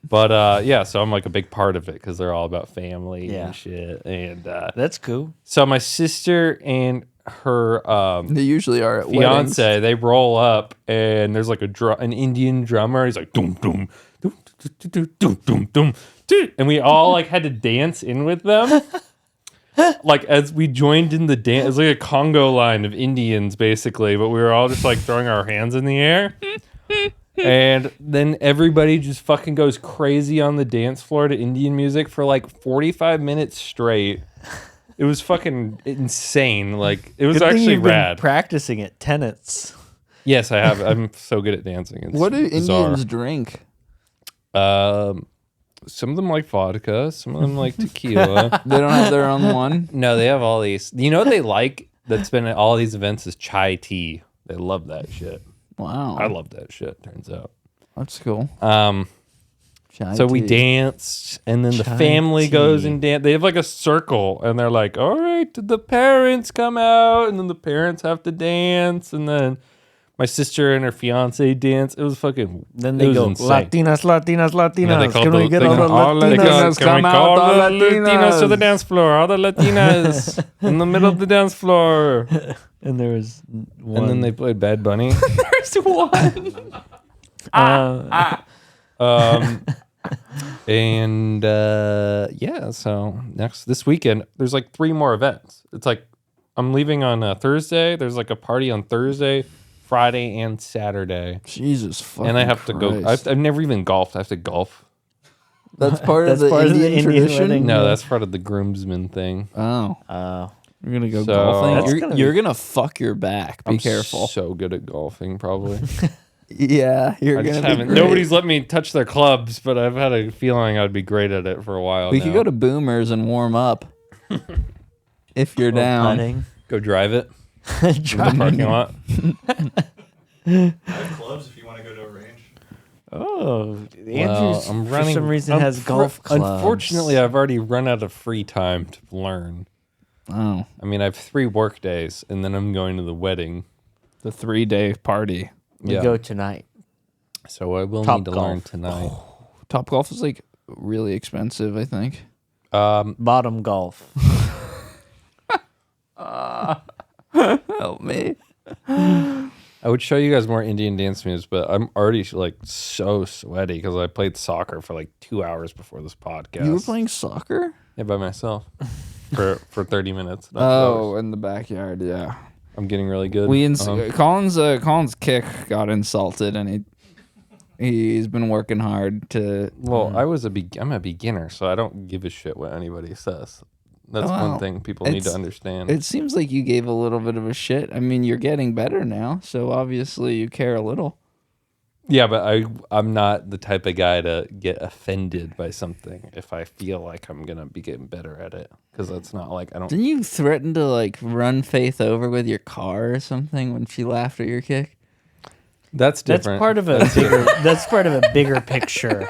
but yeah. So I'm like a big part of it because they're all about family Yeah. and shit. And That's cool. so my sister and her They usually are at fiance, weddings. they roll up, and there's like an Indian drummer. He's like doom doom doom doom doom doom doom, doom. And we all like had to dance in with them. Like as we joined in the dance, it's like a Congo line of Indians basically, but we were all just like throwing our hands in the air. And then everybody just fucking goes crazy on the dance floor to Indian music for like 45 minutes straight. It was fucking insane. Like it was Good thing actually you've been rad. practicing at tenets. Yes, I have. I'm so good at dancing. It's What do bizarre. Indians drink? Some of them like vodka. Some of them like tequila. They don't have their own one? No, they have all these. You know what they like that's been at all these events is chai tea. They love that shit. Wow. I love that shit, turns out. That's cool. So we danced, and then the Chai family tea. goes and dance. They have like a circle, and they're like, all right, did the parents come out? And then the parents have to dance, and then my sister and her fiance dance. It was fucking. Then it they was go, insane. Latinas, Latinas, Latinas. Yeah, they call Can the- we get they all the go, all Latinas? Latinas Can we come call out, the all Latinas to the Latinas. dance floor? All the Latinas in the middle of the dance floor. And there was one. And then they played Bad Bunny. There's one. And yeah, so this weekend there's like 3 more events. It's like I'm leaving on Thursday. There's like a party on Thursday, Friday, and Saturday. Jesus fucking And I have to go. I've never even golfed. I have to golf. That's part of That's the part of the Indian Indian tradition? wedding. No, Yeah. that's part of the groomsman thing. Oh. You're going to go So- golfing? That's You're, you're going to fuck your back. Be I'm careful. so good at golfing, probably. Yeah, you're I going just to be haven't. great. Nobody's let me touch their clubs, but I've had a feeling I'd be great at it for a while. We now. could go to Boomers and warm up. If you're down. Putting. Go drive it in the parking lot. I have clubs if you want to go to a range. Oh, Well, Andrews I'm running. for some reason has golf clubs. Unfortunately, I've already run out of free time to learn. Oh. I mean, I have 3 work days, and then I'm going to the wedding. The 3-day party. we Yeah. go tonight. So I will Top need to golf. learn tonight. Top golf is like really expensive, I think. Bottom golf. Help me. I would show you guys more Indian dance moves, but I'm already like so sweaty because I played soccer for like 2 hours before this podcast. You were playing soccer? Yeah, by myself for 30 minutes. not 2 Oh, hours. in the backyard, yeah. I'm getting really good. Colin's kick got insulted, and he's been working hard to. Well, I'm a beginner, so I don't give a shit what anybody says. That's one thing people need to understand. It seems like you gave a little bit of a shit. I mean, you're getting better now, so obviously you care a little. Yeah, but I'm not the type of guy to get offended by something if I feel like I'm gonna be getting better at it, because that's not like I don't. Didn't you threaten to like run Faith over with your car or something when she laughed at your kick? That's That's different. part of a bigger. That's part of a bigger picture.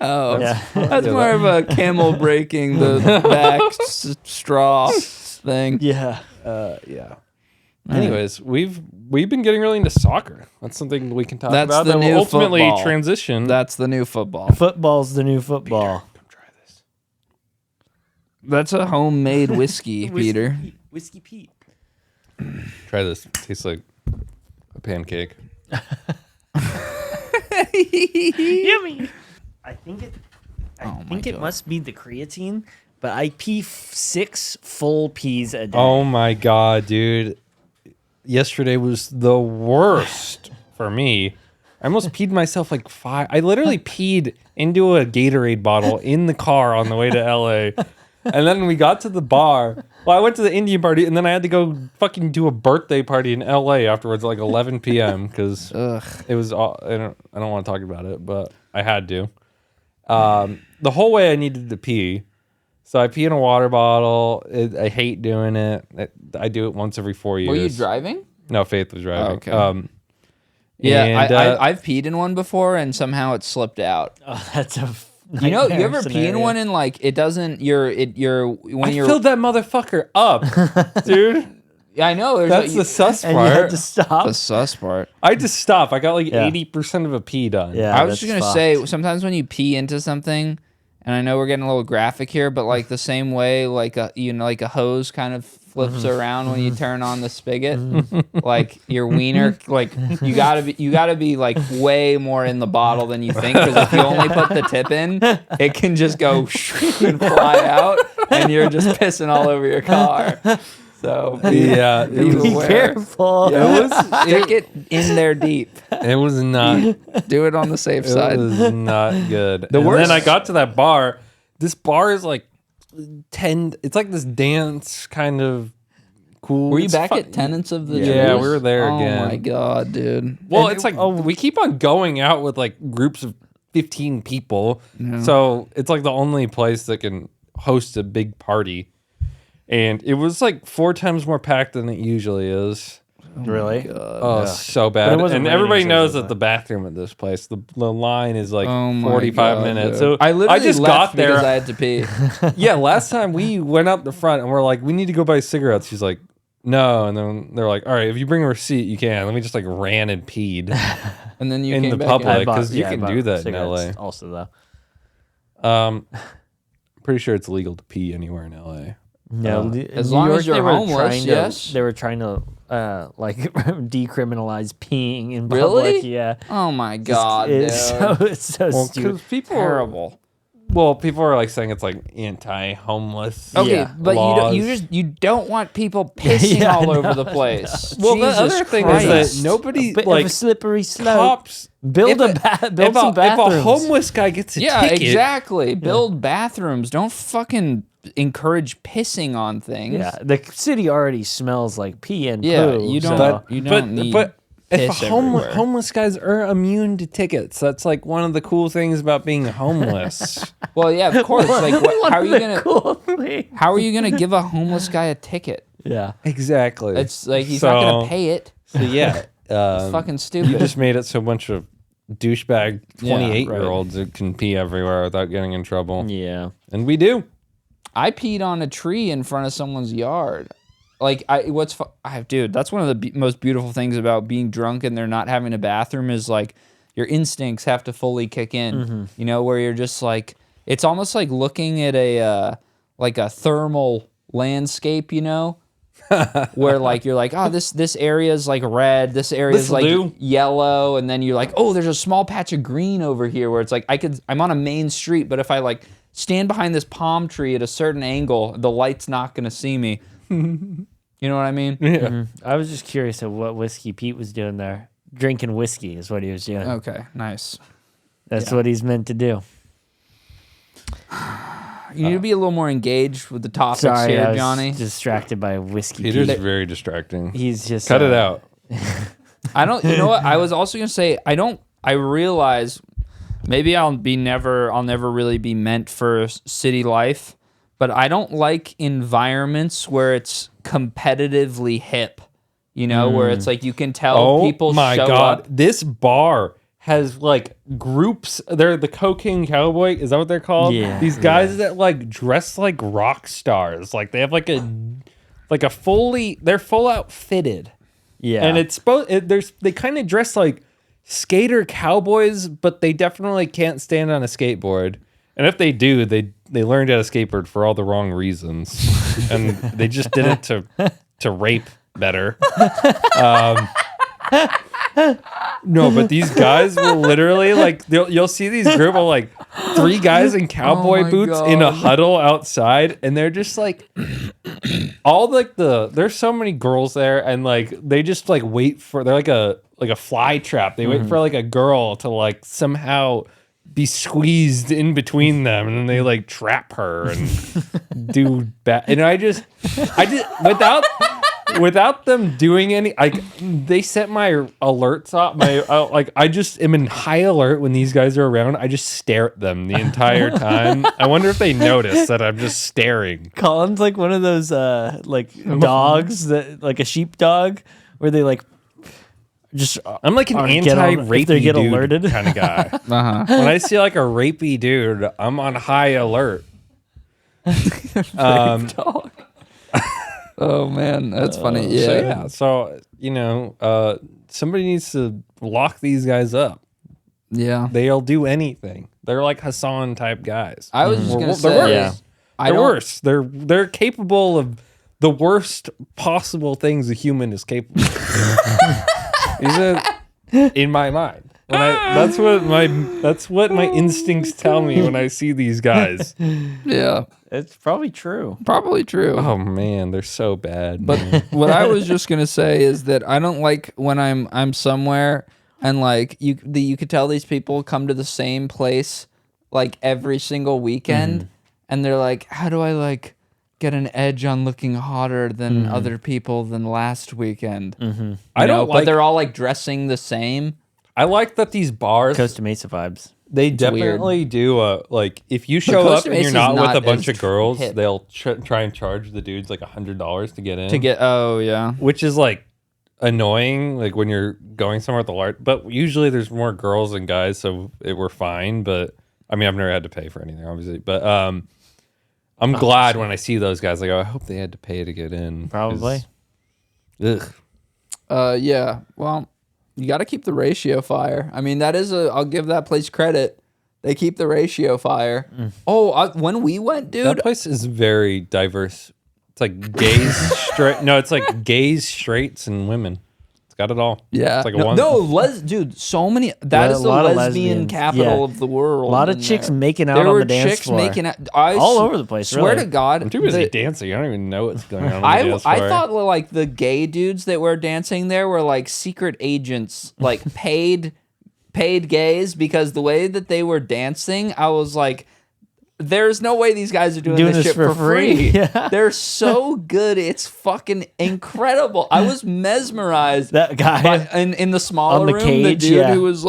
Oh, Yeah. that's more of a camel breaking the back straw thing. Yeah. Yeah. Anyways, we've been getting really into soccer. That's something we can talk That's about. the That will new ultimately football. transition. That's the new football. Football's the new football. Come try this. That's a homemade whiskey, Peter. Whiskey Pete. Try this. Tastes like a pancake. Yummy. I think it. I Oh my think it God. must be the creatine, but I pee 6 full peas a day. Oh my god, dude. Yesterday was the worst for me. I almost peed myself like 5. I literally peed into a Gatorade bottle in the car on the way to LA. And then we got to the bar. Well, I went to the Indian party, and then I had to go fucking do a birthday party in LA afterwards, like 11 p.m. because it was all. I don't want to talk about it, but I had to. The whole way I needed to pee. So I pee in a water bottle. I hate doing it. I do it once every 4 years. Were you driving? No, Faith was driving. Oh, okay. Yeah, and, I've peed in one before, and somehow it slipped out. Oh, that's a. You know, you nightmare ever pee in scenario. one and like it doesn't? When I you're filled that motherfucker up, dude. Yeah, I know. That's the sus And you had part. to stop. the sus part. I just stopped. I got like Yeah. 80% of a pee done. Yeah, I was just that's gonna fucked. say sometimes when you pee into something, and I know we're getting a little graphic here, but like the same way, like a hose kind of flips around when you turn on the spigot, like your wiener, like you gotta be like way more in the bottle than you think, because if you only put the tip in, it can just go and fly out, and you're just pissing all over your car. So Yeah, be Be aware. careful. Stick it in there deep. it was not. Do it on the safe It side. was not good. And worst- then I got to that bar. This bar is like 10. It's like this dance kind of cool. Were you It's back fun- at Tenants of the Yeah, Jews? we were there again. Oh my god, dude. Well, And- it's like we keep on going out with like groups of 15 people. So it's like the only place that can host a big party. And it was like 4 times more packed than it usually is. Really? Oh, so But it bad. wasn't And raining, everybody so it knows was that fine. the bathroom at this place, the line is like Oh my 45 God, minutes. dude. So I literally just left got there. because I had to pee. Yeah, last time we went out the front and we're like, we need to go buy cigarettes. She's like, no. And then they're like, all right, if you bring a receipt, you can. Let me just like ran and peed. And then you In came the back public. in. I bought- 'cause you I can bought do that in cigarettes LA. Also, though. Pretty sure it's legal to pee anywhere in LA. No, As long as you're homeless, yes. They were trying to like decriminalize peeing in Really? public. Yeah. Oh my god, It's dude. it's so Well, stupid. because people Terrible. Well, people are like saying it's like anti-homeless. Okay, Yeah. but laws. you don't want people pissing Yeah, all I over know, the place. Well, the Jesus other thing Christ. is that nobody Bit like of a slippery slope. cops. Build if build some if a bathrooms. homeless guy gets a Yeah, ticket, exactly. Build bathrooms. Don't fucking encourage pissing on things. Yeah, the city already smells like pee and Yeah, poo. you don't- so- you don't need but if piss a everywhere. homeless guys are immune to tickets, that's like one of the cool things about being homeless. Well, yeah, of course. Like, how are you gonna? Cool thing. How are you gonna give a homeless guy a ticket? Yeah. Exactly. It's like he's not gonna pay it. So yeah, It's fucking stupid. you just made it so a bunch of douchebag Yeah, 28-year-olds that can pee everywhere without getting in trouble, Yeah. and we do. I peed on a tree in front of someone's yard. Like, dude, that's one of the most beautiful things about being drunk and they're not having a bathroom is like your instincts have to fully kick in. You know, where you're just like, it's almost like looking at a thermal landscape. You know, where like you're like, oh, this area is like red, this area is like yellow, and then you're like, oh, there's a small patch of green over here where it's like I'm on a main street, but if I like stand behind this palm tree at a certain angle, the light's not gonna see me. You know what I mean? Yeah. I was just curious of what Whiskey Pete was doing there. Drinking whiskey is what he was doing. Okay, nice. That's what he's meant to do. You need to be a little more engaged with the topics Sorry, here, I was Johnny. distracted by Whiskey Peter's Pete. very distracting. He's just Cut it out. I don't. You know what? I was also gonna say I realize maybe I'll never really be meant for city life, but I don't like environments where it's competitively hip. You know, where it's like you can tell people my show God. up. This bar has like groups. They're the Cocaine Cowboy. Is that what they're called? Yeah. These guys that like dress like rock stars. Like they have like a fully. They're full outfitted. Yeah. And it's they kind of dress like skater cowboys, but they definitely can't stand on a skateboard. And if they do, they learned how to skateboard for all the wrong reasons, and they just did it to rape better. No, but these guys will literally like you'll see these group of like 3 guys in cowboy my boots in a God. huddle outside, and they're just like all like there's so many girls there, and like they just like wait for they're like a fly trap. They wait for like a girl to like somehow be squeezed in between them, and then they like trap her and do bad. And I just without them doing any, like they set my alerts off. I just am in high alert when these guys are around. I just stare at them the entire time. I wonder if they notice that I'm just staring. Colin's like one of those like dogs that like a sheepdog where they like just I'm like an anti-rapey they get dude alerted kind of guy. When I see like a rapey dude, I'm on high alert. Oh man, that's funny. Yeah. So you know, somebody needs to lock these guys up. Yeah. They'll do anything. They're like Hassan type guys. I was just gonna They're say, worse. Yeah. They're worse. They're capable of the worst possible things a human is capable of. These are in my mind. That's what my instincts tell me when I see these guys. Yeah, it's probably true. probably true. Oh man, they're so bad. But man. what I was just gonna say is that I don't like when I'm somewhere and like you could tell these people come to the same place like every single weekend, and they're like, how do I like get an edge on looking hotter than other people than last weekend? I don't but like. they're all like dressing the same. I like that these bars. Costa Mesa vibes. They definitely do like if you show up Costa and you're Mesa's not with not a bunch as of girls, hip. they'll try and charge the dudes like $100 to get in. Oh yeah. Which is like annoying, like when you're going somewhere with a large. But usually there's more girls than guys, so we're fine. But I mean, I've never had to pay for anything, obviously. But I'm glad when I see those guys. Like, oh, I hope they had to pay to get in. Probably. Ugh. Yeah. Well, you got to keep the ratio fire. I mean, I'll give that place credit. They keep the ratio fire. Oh, when we went, dude. That place is very diverse. It's like gays, straight. No, it's like gays, straights, and women. It's got it all. Yeah. It's like Dude, so many. That Yeah, is a the lot of lesbian lesbians. capital Yeah. of the world. A lot of in chicks there. making out There on were the dance chicks floor. making out. All over the place, Swear really. to God. I'm too busy dancing. I don't even know what's going on. I dance floor. thought like the gay dudes that were dancing there were like secret agents, like paid gays, because the way that they were dancing, I was like, there's no way these guys are doing this shit for free. Yeah. They're so good. It's fucking incredible. I was mesmerized. That guy in the smaller on the room, cage, the dude yeah. who was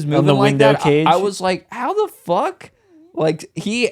moving the like window that. cage. I was like, how the fuck? Like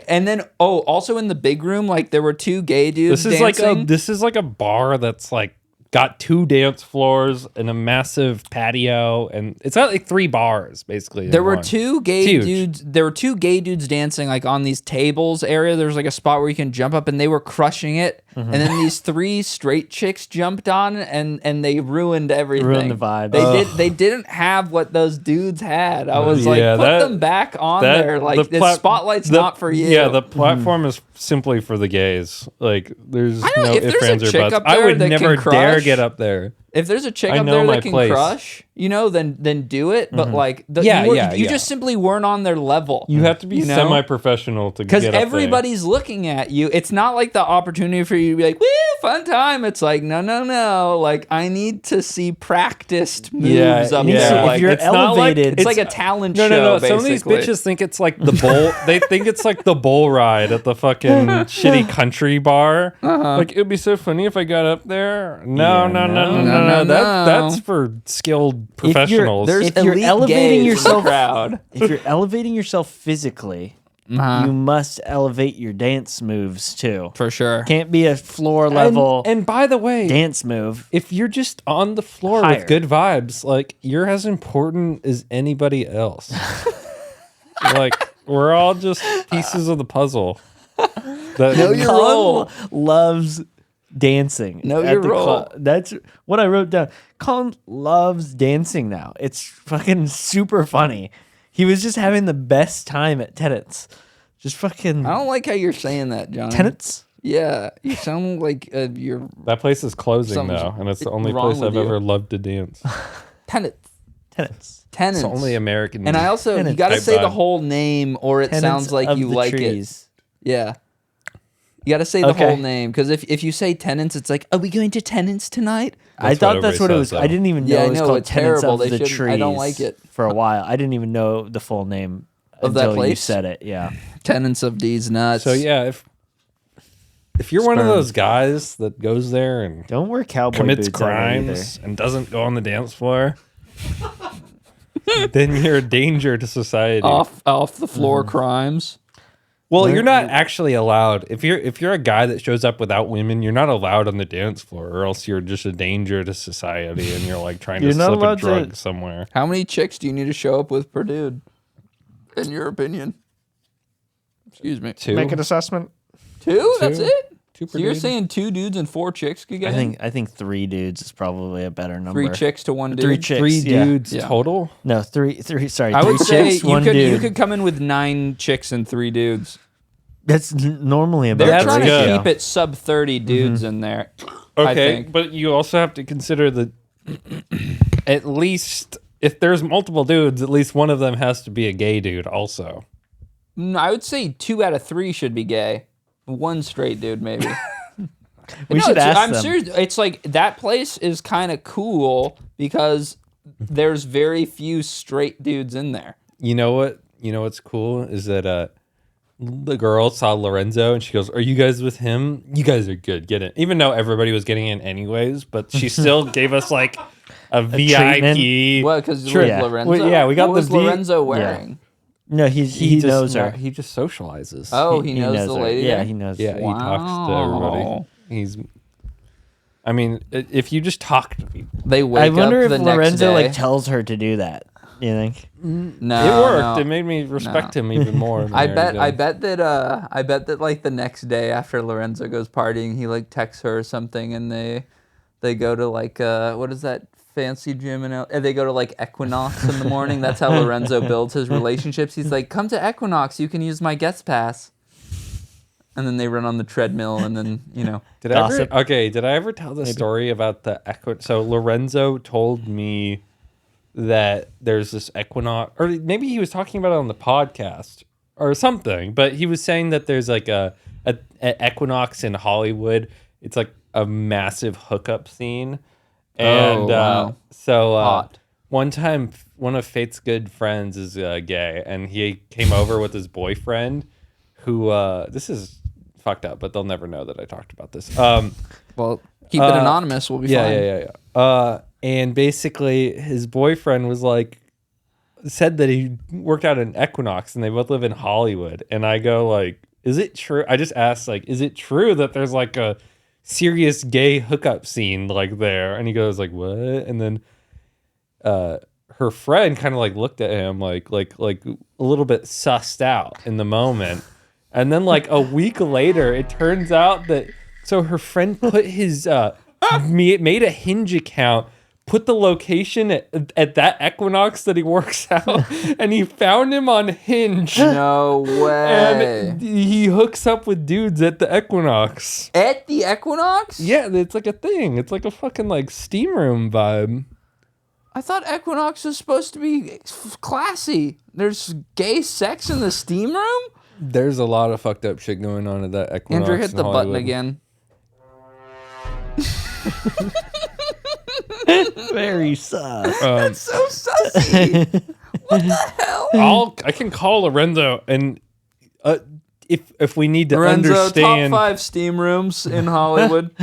and then also in the big room, like there were 2 gay dudes This is dancing. like a bar that's like got 2 dance floors and a massive patio, and it's got like 3 bars basically. in There were one. 2 gay It's huge. dudes. There were 2 gay dudes dancing like on these tables area. There was like a spot where you can jump up, and they were crushing it. And then these 3 straight chicks jumped on, and they ruined everything. Ruined the vibe. They didn't have what those dudes had. I was like, Yeah, put that- them back on That- there. Like the spotlight's the- not for you. Yeah, the platform is simply for the gays. Like, there's I know, no if ifs, there's a ands, or chick buts. up I there would that never can dare crush- get up there. If there's a chick I up know there my that can place. crush, then do it. But like, Yeah, you just simply weren't on their level. You have to be You know? semi-professional to get Because up there. everybody's looking at you. It's not like the opportunity for you to be like, woo, fun time. It's like, no. Like, I need to see practiced moves Yeah, up yeah. there. If Like, you're it's not like- elevated- it's like a talent No, show, no. Some of basically. these bitches think it's like the bull. They think it's like the bull ride at the fucking shitty country bar. Like, it'd be so funny if I got up there. No. no. That's for skilled professionals. There's If you're elite elevating gays yourself- in the crowd. If you're elevating yourself physically, you must elevate your dance moves too. For sure. Can't be a floor level And by the way, dance move. if you're just on the floor Higher. with good vibes, like, you're as important as anybody else. Like, we're all just pieces of the puzzle. Know your role. Colin loves dancing. Know at your the role. club. That's what I wrote down. Colin loves dancing now. It's fucking super funny. He was just having the best time at Tenants. Just fucking I don't like how you're saying that, John. Tenants. Yeah, you sound like you're That place is closing Something's now, and it's the only wrong place with I've you. ever loved to dance. tenants. Tenants. Tenants. It's the only American. And I also, you Tenants. got to Type say the vibe. whole name, or it Tenants sounds like of you the like it. trees. Yeah. You got to say the Okay. whole name, because if you say tenants, it's like, are we going to tenants tonight? I That's thought what that's what it everybody was. says, I didn't even know Yeah, I it was know, called it's Tenants terrible. of They the shouldn't- Trees. I don't like it. For a while, I didn't even know the full name Of that until you place? said it. Yeah. Tenants of these nuts. So yeah, if you're one of Sperm. those guys that goes there and Don't wear cowboy commits boots on it crimes and doesn't go on the dance floor, then you're a danger to society. off the floor crimes. Well, you're not actually allowed. If you're a guy that shows up without women, you're not allowed on the dance floor, or else you're just a danger to society, and you're like trying You're to not slip a allowed to- drug somewhere. How many chicks do you need to show up with per dude, in your opinion? Excuse me. Two, Make an assessment. Two? That's it? two per So you're dude? saying 2 dudes and 4 chicks could get I in? think 3 dudes is probably a better number. 3 chicks to 1 dude? 3 chicks. 3 yeah. dudes Yeah. total. No, three. Sorry, I 3 would say chicks, you 1 could dude. you could come in with 9 chicks and 3 dudes. That's normally about They're That's trying good. to keep it sub 30 dudes in there. I Okay, think. but you also have to consider that at least if there's multiple dudes, at least one of them has to be a gay dude also. I would say 2 out of 3 should be gay. 1 straight dude, maybe. We should ask I'm them. serious. It's like that place is kind of cool because there's very few straight dudes in there. You know what? You know what's cool is that the girl saw Lorenzo and she goes, "Are you guys with him? You guys are good. Get it." Even though everybody was getting in anyways, but she still gave us like a VIP. What? Because Sure, yeah. Lorenzo. Well, yeah, we got what the was V- Lorenzo wearing? No, he just knows her. He just socializes. Oh, he knows the her. lady. Yeah, there? he knows. yeah, he talks to everybody. Wow. I mean, if you just talk to people, They wake I wonder up if the next Lorenzo day. like tells her to do that. You think? No, it worked. no. It made me respect him even more. than I already bet did. I bet that like the next day after Lorenzo goes partying, he like texts her or something, and they go to like what is that fancy gym in they go to like Equinox in the morning. That's how Lorenzo builds his relationships. He's like, "Come to Equinox, you can use my guest pass." And then they run on the treadmill, and then Did I Gossip. ever tell the story about the Equinox? So Lorenzo told me that there's this Equinox, or maybe he was talking about it on the podcast or something, but he was saying that there's like a Equinox in Hollywood. It's like a massive hookup scene. And wow. so Hot. one time, one of Faith's good friends is gay, and he came over with his boyfriend who, this is fucked up, but they'll never know that I talked about this. Well, keep it anonymous. We'll be fine. Yeah. And basically, his boyfriend was like, said that he worked out in Equinox, and they both live in Hollywood. And I go like, is it true? I just asked like, is it true that there's like a serious gay hookup scene like there, and he goes like, what? And then her friend kind of like looked at him like a little bit sussed out in the moment. And then like a week later, it turns out that so her friend put his made a Hinge account, put the location at that Equinox that he works out, and he found him on Hinge. No way. And he hooks up with dudes at the Equinox. At the Equinox? Yeah, it's like a thing. It's like a fucking like steam room vibe. I thought Equinox was supposed to be classy. There's gay sex in the steam room? There's a lot of fucked up shit going on at that Equinox. Andrew, hit in the button Hollywood. again. Very sus. That's so sussy. What the hell? I can call Lorenzo and if we need to Lorenzo, understand, top 5 steam rooms in Hollywood.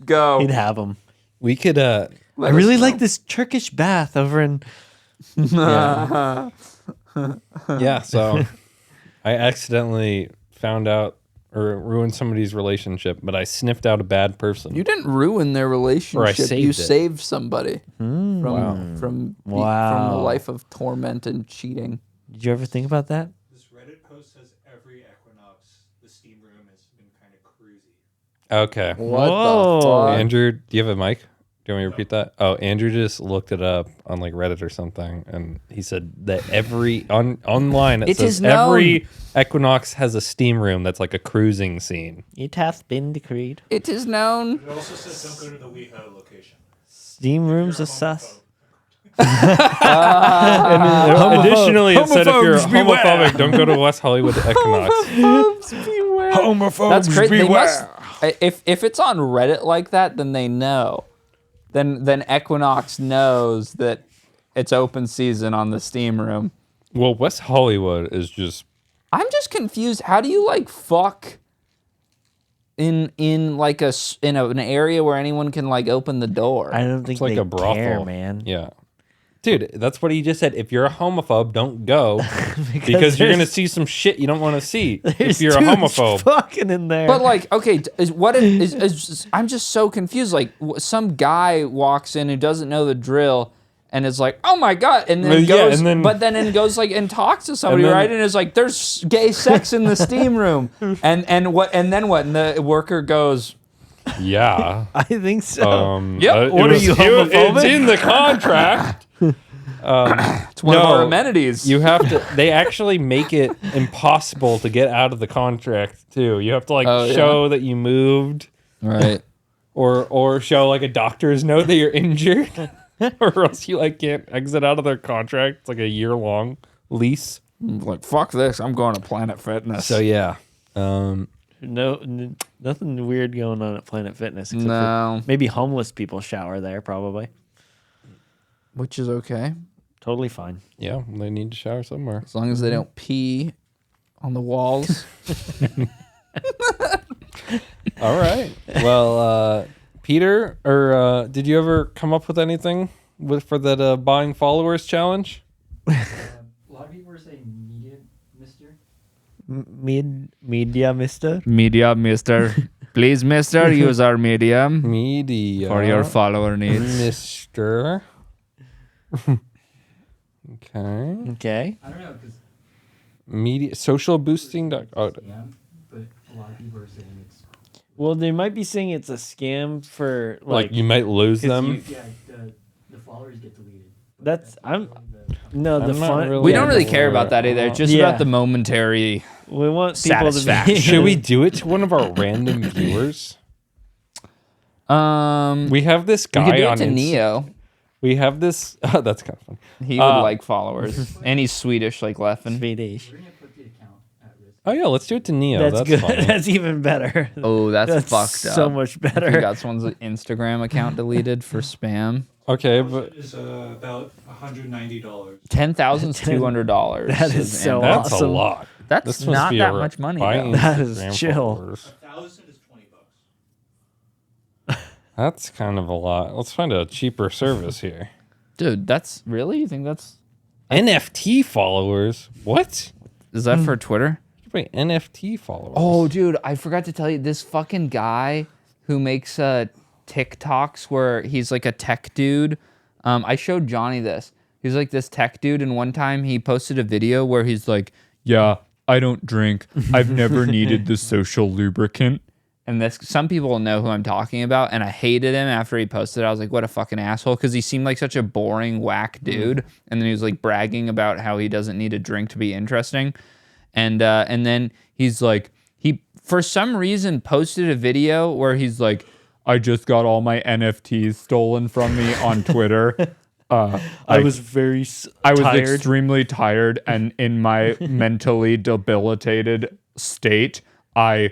Go. He'd have them. we could I really like this Turkish bath over in. yeah. So I accidentally found out or ruined somebody's relationship, but I sniffed out a bad person. You didn't ruin their relationship. saved You it. saved somebody from the life of torment and cheating. Did you ever think about that? This Reddit post says every Equinox, the steam room has been kind of cruisy. Okay. What Whoa. the fuck? Andrew, do you have a mic? Do you want me to repeat that? Oh, Andrew just looked it up on like Reddit or something, and he said that every online it It says is known. every Equinox has a steam room that's like a cruising scene. It hath been decreed. It is known. It also says don't go to the WeHo location. Steam rooms are sus. Additionally, it said if you're homophobes beware. homophobic, don't go to West Hollywood Equinox. Homophobes That's crazy. They must, if it's on Reddit like that, then they know. Then Equinox knows that it's open season on the steam room. Well, West Hollywood is just I'm just confused. How do you like fuck in like an area where anyone can like open the door? I don't think it's like they a brothel, care, man. Yeah. Dude, that's what he just said. If you're a homophobe, don't go because you're gonna see some shit you don't want to see. If you're a homophobe, fucking in there. But like, okay, I'm just so confused. Like, some guy walks in who doesn't know the drill, and is like, "Oh my god!" And then goes, but then goes like and talks to somebody, right? And is like, "There's gay sex in the steam room," and then what? And the worker goes, yeah. I think so. Yep. What are you, homophobic? It's in the contract. "It's one of our amenities." You have to. They actually make it impossible to get out of the contract too. You have to like show that you moved, right? Or show like a doctor's note that you're injured, or else you like can't exit out of their contract. It's like a year-long lease. Like, fuck this! I'm going to Planet Fitness. So yeah. Nothing weird going on at Planet Fitness. Except No, for maybe homeless people shower there, probably. which is okay Totally fine. Yeah, they need to shower somewhere. as long as they don't pee on the walls. All right. Well, Peter, or did you ever come up with anything for that buying followers challenge? A lot of people are saying media, mister. Media, mister. Media, mister. Please, mister, use our medium Media for your follower needs. Mister. Okay. Okay. I don't know, because Media social boosting. Oh, yeah, but a lot of people are saying it's Well, they might be saying it's a scam for like you might lose 'cause them. yeah, the followers get deleted. That's I'm The, no the I'm not fun. really We don't really for care it. about that either. It's just Yeah. about the momentary. We want people to Satisfaction. be. Should we do it to one of our random viewers? We have this We could guy do on it to Inst- Neo. We have this. Oh, that's kind of fun. He would like followers, and he's Swedish like Leffen. Swedish. we're gonna put the account at risk. Oh yeah, let's do it to Neo. That's good. funny. That's even better. Oh, that's fucked so up. much He better. got someone's Instagram account deleted for spam. Okay, but It is about $190. $10,200. That is so that's awesome. a lot. That's This must not be that a much money. buying Though. That is Instagram chill. followers. 1,000 is $20. That's kind of a lot. Let's find a cheaper service here. Dude, that's really? You think that's NFT followers? What? is that for Twitter? Wait, NFT followers? Oh, dude, I forgot to tell you this fucking guy who makes TikToks where he's like a tech dude. I showed Johnny this. He's like this tech dude, and one time he posted a video where he's like, "Yeah, I don't drink. I've never needed the social lubricant." And some people know who I'm talking about, and I hated him after he posted it. I was like, what a fucking asshole, because he seemed like such a boring, whack dude. And then he was like bragging about how he doesn't need a drink to be interesting. And then he's like, he for some reason posted a video where he's like, I just got all my NFTs stolen from me on Twitter. I was extremely tired, and in my mentally debilitated state, I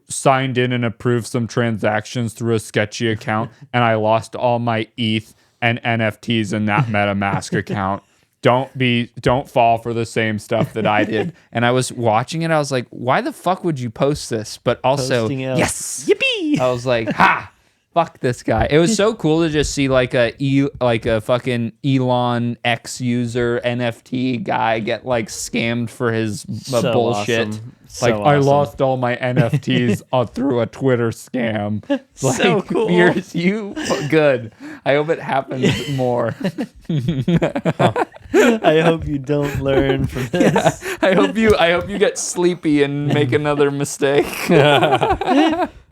signed in and approved some transactions through a sketchy account, and I lost all my ETH and NFTs in that MetaMask account. Don't fall for the same stuff that I did. And I was watching it. I was like, why the fuck would you post this? But also, yes, yippee! I was like, ha! Fuck this guy. It was so cool to just see like a fucking Elon X user NFT guy get like scammed for his bullshit. Awesome. Like, So I awesome. lost all my NFTs through a Twitter scam. Like, So cool. Good. I hope it happens more. I hope you don't learn from this. Yeah, I hope you get sleepy and make another mistake.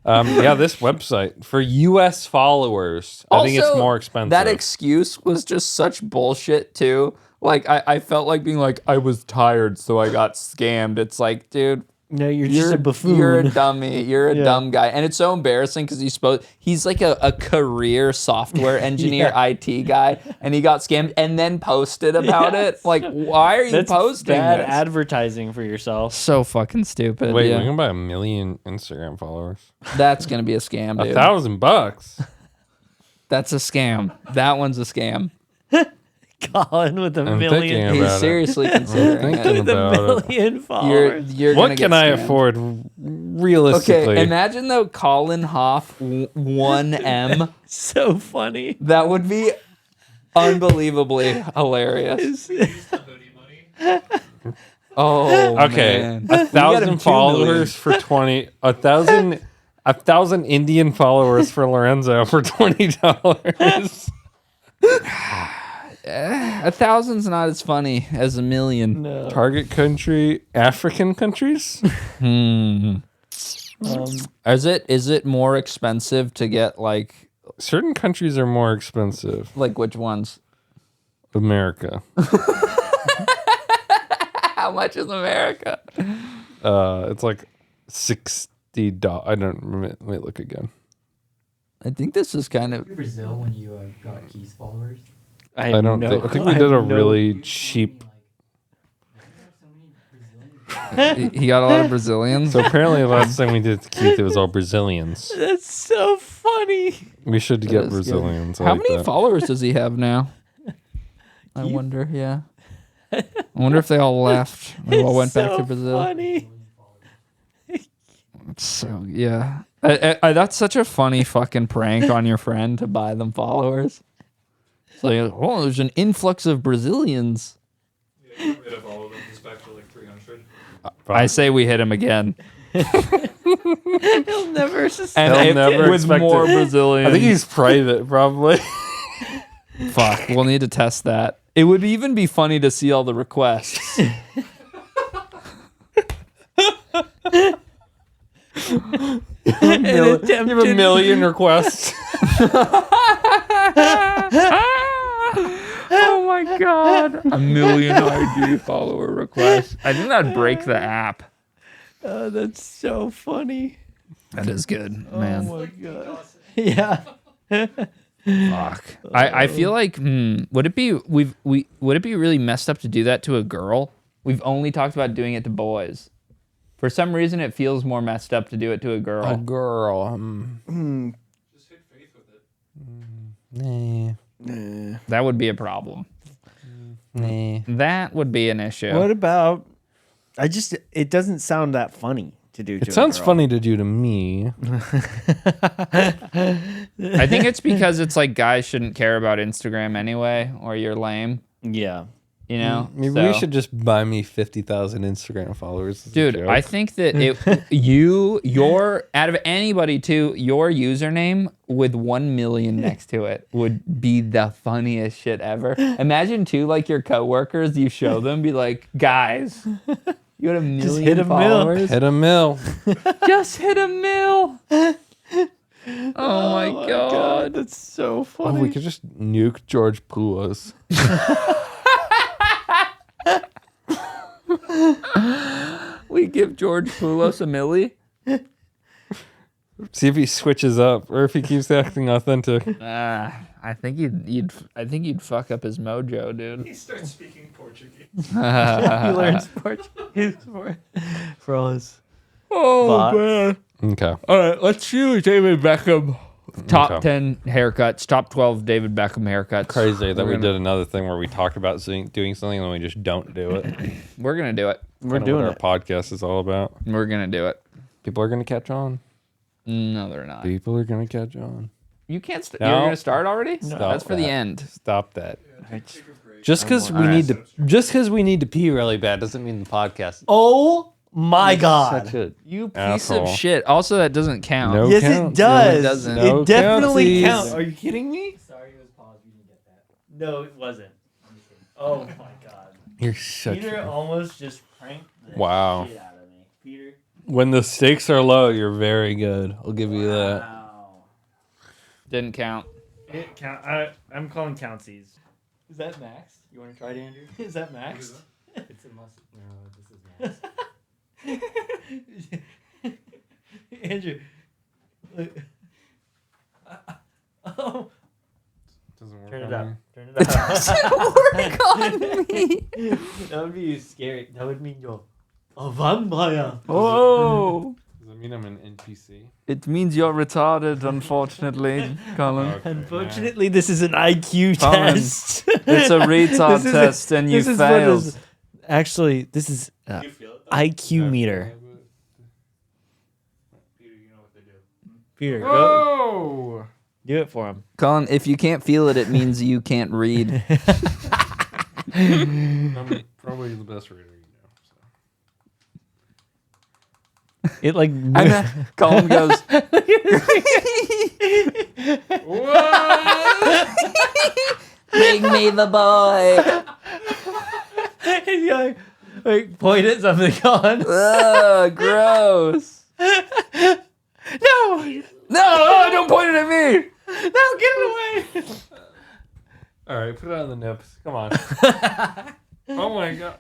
This website for U.S. followers. I think it's Also, more expensive. That excuse was just such bullshit too. Like I felt like being like, I was tired, so I got scammed. It's like, dude, No, you're just a buffoon. You're a dummy. You're a Yeah. dumb guy. And it's so embarrassing because he's like a career software engineer, IT guy, and he got scammed and then posted about it. Like, why are you That's posting bad this? advertising for yourself. So fucking stupid. Wait, yeah. we can buy 1 million Instagram followers. That's going to be a scam, dude. $1,000. That's a scam. That one's a scam. Colin with a I'm million. thinking He's about it. seriously considering Thinking it. With a about it. million followers. You're What gonna can get I scammed. afford realistically? Okay, imagine though Colin Hoff 1M. So funny. That would be unbelievably hilarious. The hoodie money. Oh, Okay, man. 1,000 followers for 20. 1,000 Indian followers for Lorenzo for $20. 1,000's not as funny as 1,000,000. No. Target country, African countries. Is it more expensive to get like Certain countries are more expensive. which ones? America. How much is America? It's like $60. I don't. Let me look again. I think this is kind of Brazil when you got Keith's followers? I don't think. I think we did a really cheap. he got a lot of Brazilians. So apparently, the last time we did Keith, it was all Brazilians. That's so funny. We should get is good. Brazilians. I How like many that. followers does he have now? I wonder. Yeah. I wonder if they all left. They all went back to Brazil. Funny. So yeah, that's such a funny fucking prank on your friend to buy them followers. It's like, oh, there's an influx of Brazilians. Yeah, get rid of all of them. Just back to like 300. I say we hit him again, He'll never sustain. and He'll never with expect more it. Brazilians. I think he's private, probably. Fuck. We'll need to test that. It would even be funny to see all the requests. You have 1 million requests. Oh my god. 1 million IG follower requests. I think that'd break the app. Oh, that's so funny. That is good, man. Oh my god. Yeah. Fuck. I feel like would it be would it be really messed up to do that to a girl? We've only talked about doing it to boys. For some reason, it feels more messed up to do it to a girl. Girl. Just hit faith with it. Nah. That would be a problem. Nah. That would be an issue. What about? It doesn't sound that funny to do. It sounds funny to do to me. I think it's because it's like guys shouldn't care about Instagram anyway, or you're lame. Yeah. You know, Maybe So- we should just buy me 50,000 Instagram followers. as a Dude, joke. I think that your out of anybody too, your username with 1 million next to it would be the funniest shit ever. Imagine too, like your coworkers, you show them, be like, guys, you had 1 million hit a mill. followers. hit a mill. Just hit a mill. Oh my god. That's so Oh, funny. we could just nuke George Poulos. We give George Poulos a milli. See if he switches up or if he keeps acting authentic. I think you'd fuck up his mojo, dude. He starts speaking Portuguese. He learns Portuguese for all his bots. man. Okay. All right, let's do David Beckham. Top Okay. 10 haircuts, top 12 David Beckham haircuts. Crazy that We're we gonna- did another thing where we talked about doing something and then we just don't do it. We're going to do it. We're Kinda doing what it. our podcast is all about. We're going to do it. People are going to catch on. No, they're not. People are going to catch on. You can't No. You're going to start already? Stop That's for the that. end. Stop that. Take a break. Just because we need to, we need to pee really bad doesn't mean the podcast. Oh my god. Such a You piece asshole. of shit. Also, that doesn't count. No Yes, counts, it does. It doesn't. No It definitely countsies. counts. Are you kidding me? Sorry, it was paused. You didn't get that. No, it wasn't. Oh my god. You're such. Peter almost just pranked the Wow. shit out of me. Peter. When the stakes are low, you're very good. I'll give you that. Wow. Didn't count. It count, I'm calling countsies. Is that Max? You want to try it, Andrew? Is that Max? It's a must. No, this is Max. Andrew. Look. Oh. Doesn't work Turn on it up. me. Turn it up. Work on me. That would be scary. That would mean you're a vampire. Whoa. Does that mean I'm an NPC? It means you're retarded, unfortunately, Colin. Okay, Unfortunately, this is an IQ Colin, test. It's a retard This is test and you this is what failed. is- Actually, this is You feel it though? IQ meter. Peter, you know what they do. Peter, go Whoa! do it for him. Colin, if you can't feel it, it means you can't read. I'm probably the best reader you know. So. It like Colin goes, make me the boy. you like point at something on. Ugh, gross. No, No, don't point it at me. no, get it away. All right, put it on the nips. Come on. Oh my god.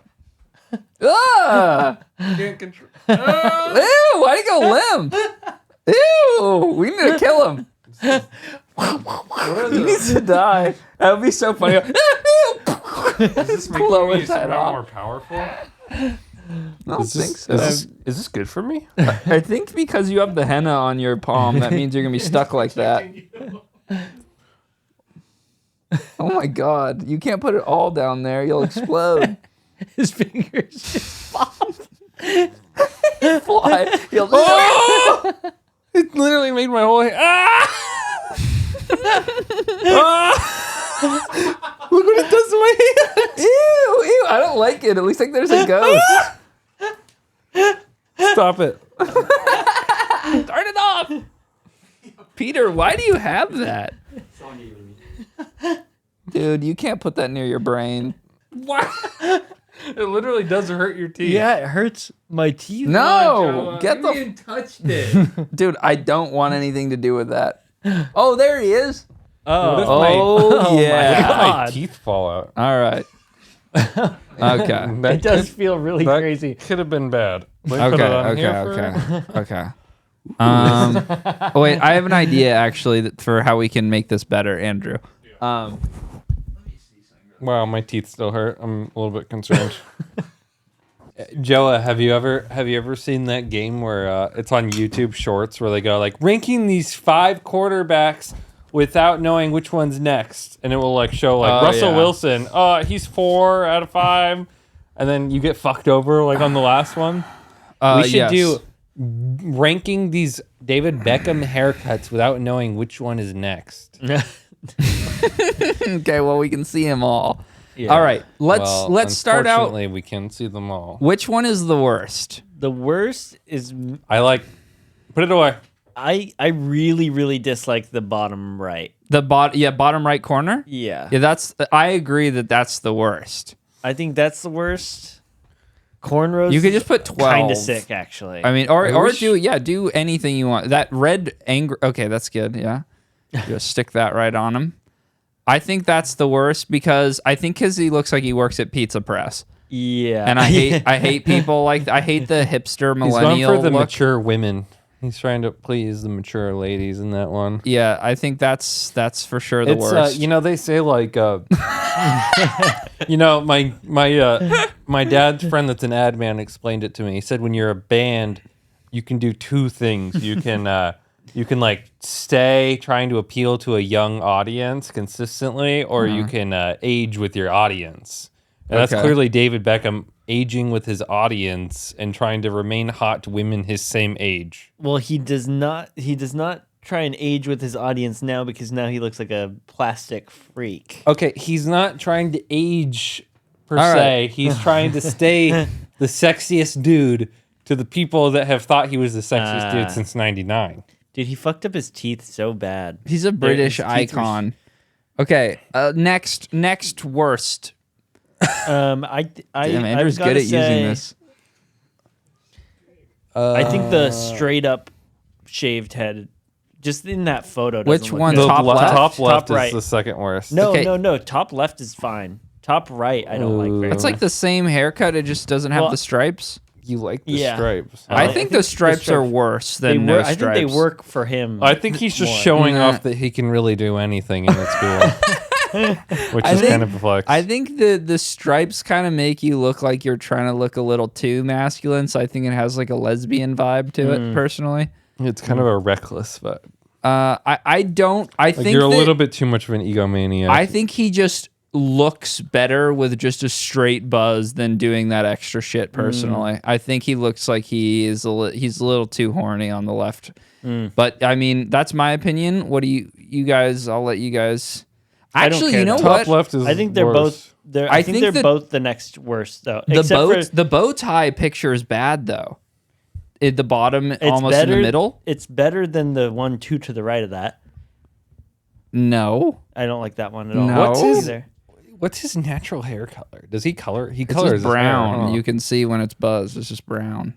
Ugh. Can't control. Ew, why'd he go limp? Ew, we need to kill him. He needs to die. That would be so funny. Is this making Blow me his head somehow off. more powerful? I don't think so. Is this good for me? I think because you have the henna on your palm, that means you're gonna be stuck like that. Oh my god, you can't put it all down there; you'll explode. His fingers just pop. Fly. You'll It literally made my whole head. Ah! Ah! Look what it does to my hand. Ew, ew! I don't like it. At least like there's a ghost. Stop it. Turn it off. Peter, why do you have that? Someone gave it to me. Dude, you can't put that near your brain. What? It literally does hurt your teeth. Yeah, it hurts my teeth. No, get the You touched it. dude. I don't want anything to do with that. Oh, there he is. What if Oh, my yeah. God. my teeth fall out? All right. Okay. That It does feel really that crazy. could have been bad. Let me put it on here for- Okay. Wait, I have an idea actually for how we can make this better, Andrew. Wow, my teeth still hurt. I'm a little bit concerned. Joa, have you ever seen that game where it's on YouTube Shorts where they go like ranking these 5 quarterbacks without knowing which one's next, and it will like show like Oh, Russell yeah. Wilson, he's 4 out of 5, and then you get fucked over like on the last one. We should Yes. do ranking these David Beckham haircuts without knowing which one is next. Okay, well we can see them all. Yeah. All right, Well, let's start out. Unfortunately, we can't see them all. Which one is the worst? The worst is I like. Put it away. I really really dislike the bottom right. The bottom right corner. Yeah. Yeah, I agree that's the worst. I think that's the worst. Cornrows. You could just put 12. Kind of sick, actually. I mean, or wish- do anything you want. That red anger. Okay, that's good. Yeah, just stick that right on him. I think that's the worst because he looks like he works at Pizza Press, yeah. and I hate people like I hate the hipster He's millennial going for the look. mature women. He's trying to please the mature ladies in that one. Yeah, I think that's for sure the worst. They say like, my dad's friend that's an ad man explained it to me. He said when you're a band, you can do two things. You can like stay trying to appeal to a young audience consistently, or you can age with your audience. And that's Okay. clearly David Beckham aging with his audience and trying to remain hot to women his same age. Well, he does not try and age with his audience now because now he looks like a plastic freak. Okay, he's not trying to age per All se. right. He's trying to stay the sexiest dude to the people that have thought he was the sexiest dude since '99. Dude, he fucked up his teeth so bad. He's a British his teeth were- icon. Okay, next worst. Damn, Damn, Andrew's good at using this. I think the straight up shaved head, just in that photo. doesn't Which look one? good. Top left? Top left Top right. is the second worst. No, Okay. no. Top left is fine. Top right, I don't like very It's like the same haircut. It just doesn't have Well, the stripes. You like the Yeah. stripes. I think the stripes are worse They than no work, I stripes. think they work for him. I think he's just more. showing Nah. off that he can really do anything and it's cool. Which I is think- kind of a flex. I think the stripes kind of make you look like you're trying to look a little too masculine. So I think it has like a lesbian vibe to it. Personally, it's kind of a reckless vibe. I don't. I Like think you're a that- little bit too much of an egomaniac. I think he just looks better with just a straight buzz than doing that extra shit. Personally, I think he looks like he's a little too horny on the left. But I mean, that's my opinion. What do you guys? I'll let you guys. I don't Actually, care you know though. what? Top left is I think they're worse. both. I think they're that- both the next worst though. The Except for bow tie picture is bad though. At the bottom, it's almost better, in the middle. It's better than the 1, 2 to the right of that. No, I don't like that one at all. No. What's his- Either. What's his natural hair color? Does he color? He it's colors just his hair, brown. huh? You can see when it's buzzed. It's just brown.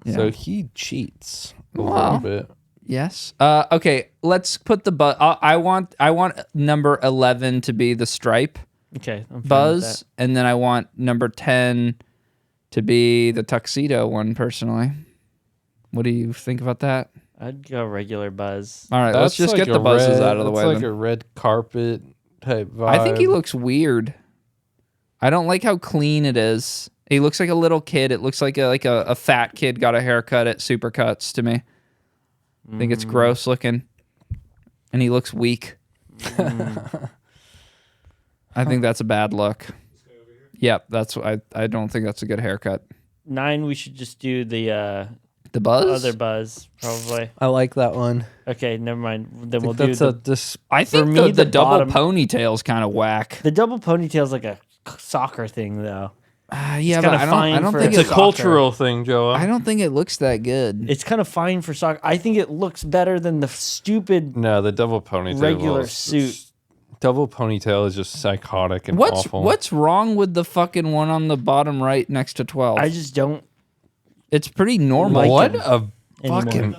Yeah. So he cheats a Wow. little bit. Yes. Okay. Let's put the buzz. I want number 11 to be the stripe Okay. I'm fine with buzz, and then I want number 10 to be the tuxedo one. Personally, what do you think about that? that. I'd go regular buzz. All right, let's just like get the a buzzes red- out of the way. That's like then. a red carpet type vibe. I think he looks weird. I don't like how clean it is. He looks like a little kid. It looks like a fat kid got a haircut at Supercuts to me. I think it's gross looking, and he looks weak. I think that's a bad look. Yep, that's I don't think that's a good haircut. 9, we should just do the The buzz. other buzz probably. I like that one. Okay, never mind. Then I we'll think do that's the I think me, the the double bottom- ponytail's kind of whack. double ponytail's like a soccer thing though. Yeah, but kinda fine I don't for- think it's a soccer. cultural thing, Joe. I don't think it looks that good. It's kind of fine for soccer. I think it looks better than the stupid. No, the double ponytail. Regular is- suit. Double ponytail is just psychotic and What's awful. what's wrong with the fucking one on the bottom right next to 12? I just don't It's pretty normal. like what him a anymore. fucking?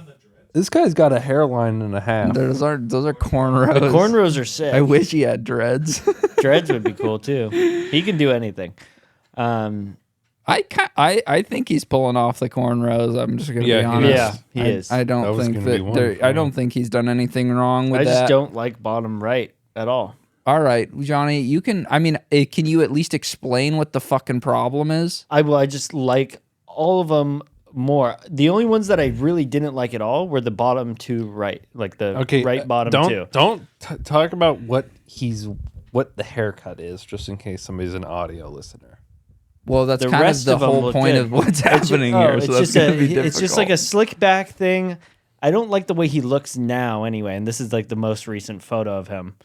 This guy's got a hairline and a half. Those are cornrows. The cornrows are sick. I wish he had dreads. Dreads would be cool too. He can do anything. I think he's pulling off the cornrows. I'm just gonna Yeah, be he honest. Yeah, he is. I That don't was think gonna be one that for I me. don't think he's done anything wrong with I that. just don't like bottom right at all. All right, Johnny, you can. I mean, can you at least explain what the fucking problem is? I just like all of them more. The only ones that I really didn't like at all were the bottom 2 right, like the Okay, right bottom don't 2. don't talk about what the haircut is, just in case somebody's an audio listener. Well, that's The kind of rest the of them whole look point good. of what's happening Oh, here. it's So that's just gonna be difficult. it's just like a slick back thing. I don't like the way he looks now anyway, and this is like the most recent photo of him.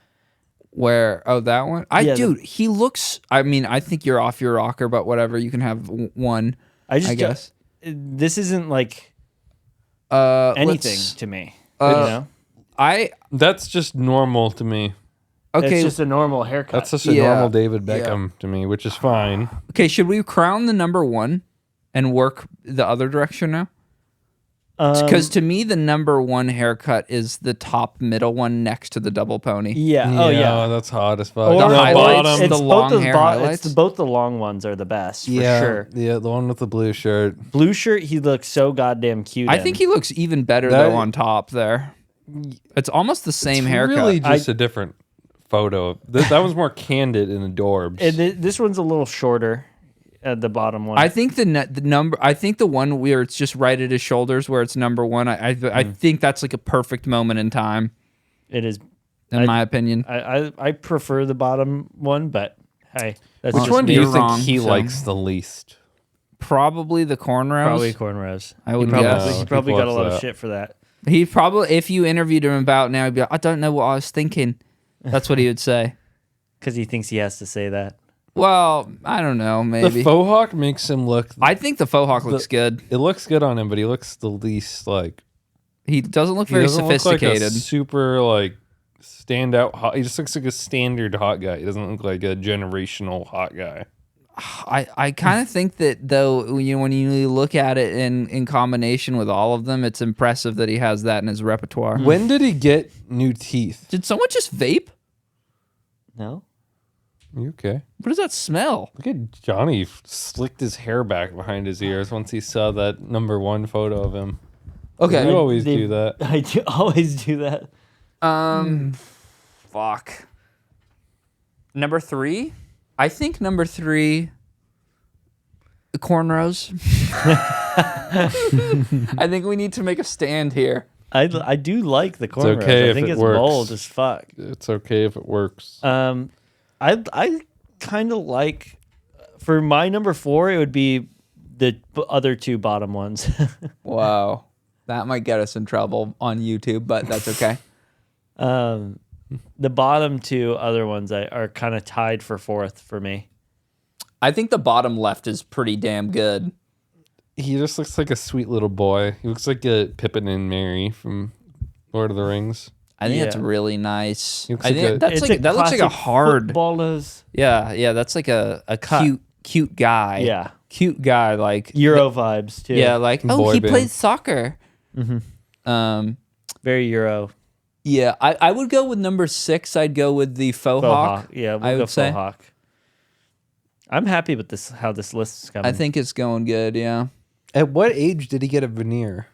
Where? Oh, that one. Dude, he looks. I mean, I think you're off your rocker, but whatever. You can have one. I guess this isn't like anything to me. That's just normal to me. Okay, it's just a normal haircut. That's just a normal David Beckham to me, which is fine. Okay, should we crown the number one and work the other direction now? Because to me, the number one haircut is the top middle one next to the double pony. Yeah. Oh, yeah. That's hot as fuck. Or the highlights, bottom. the long hair highlights. Both the long ones are the best, for sure. Yeah, the one with the blue shirt. Blue shirt, he looks so goddamn cute. I think he looks even better, though, on top there. It's almost the same haircut. Really just a different photo. That one's more candid and adorbs. This one's a little shorter. The bottom one. I think the number. I think the one where it's just right at his shoulders, where it's number one. I think that's like a perfect moment in time. It is, in my opinion. I prefer the bottom one, but hey, that's which just one do me. you think he likes the least? Probably the cornrows. Probably cornrows. I would guess. He probably got a lot of shit for that. He probably, if you interviewed him about now, he'd be like, I don't know what I was thinking. That's what he would say. Because he thinks he has to say that. Well, I don't know, maybe. The faux hawk makes him look... I think the faux hawk looks good. It looks good on him, but he looks the least, like... He doesn't look very sophisticated. Look like a super, like, standout hot... He just looks like a standard hot guy. He doesn't look like a generational hot guy. I kind of think that, though, when you look at it in combination with all of them, it's impressive that he has that in his repertoire. When did he get new teeth? Did someone just vape? No. You okay? What does that smell? Look at Johnny slicked his hair back behind his ears once he saw that number one photo of him. Okay. You always do that. I do always do that. Fuck. Number 3? I think number 3, the cornrows. I think we need to make a stand here. I do like the cornrows. Okay I think it's bold as fuck. It's okay if it works. I kind of like, for my number 4, it would be the other 2 bottom ones. Wow. That might get us in trouble on YouTube, but that's okay. The bottom 2 other ones are kind of tied for 4th for me. I think the bottom left is pretty damn good. He just looks like a sweet little boy. He looks like a Pippin and Merry from Lord of the Rings. I think that's really nice. Looks I think that looks like a hard footballers. Yeah, that's like a cute guy. Yeah. Cute guy, like Euro vibes too. Yeah, like he plays soccer. Mm-hmm. Very Euro. Yeah, I would go with number 6. I'd go with the faux hawk. Yeah, we'll go faux hawk. I'm happy with this. How this list is coming. I think it's going good. Yeah. At what age did he get a veneer?